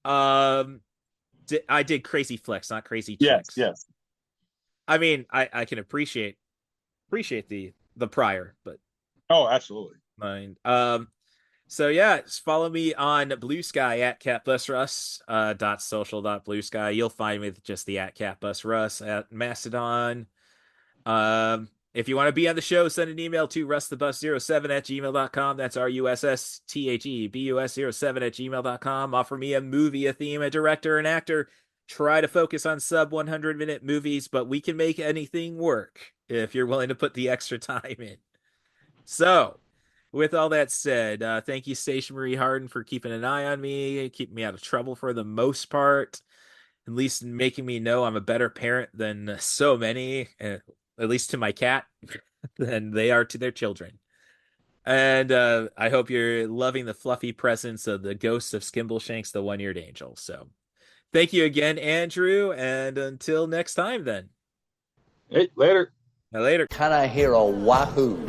I did Crazy Flicks, not Crazy Chicks. Yes. I mean, I can appreciate the prior, but Oh, absolutely. mine. So yeah, just follow me on Blue Sky at CatBusRuss .social.bluesky. You'll find me with just the at CatBusRuss at Mastodon. If you want to be on the show, send an email to russthebus07@gmail.com. That's RUSSTHEBUS07@gmail.com. Offer me a movie, a theme, a director, an actor. Try to focus on sub 100-minute movies, but we can make anything work if you're willing to put the extra time in. So, with all that said, thank you, Station Marie Harden, for keeping an eye on me, keeping me out of trouble for the most part, at least making me know I'm a better parent than so many, at least to my cat, than they are to their children. And I hope you're loving the fluffy presence of the ghost of Skimbleshanks, the one-eared angel. So, thank you again, Andrew, and until next time, then. Hey, later. Later. Can I hear a wahoo?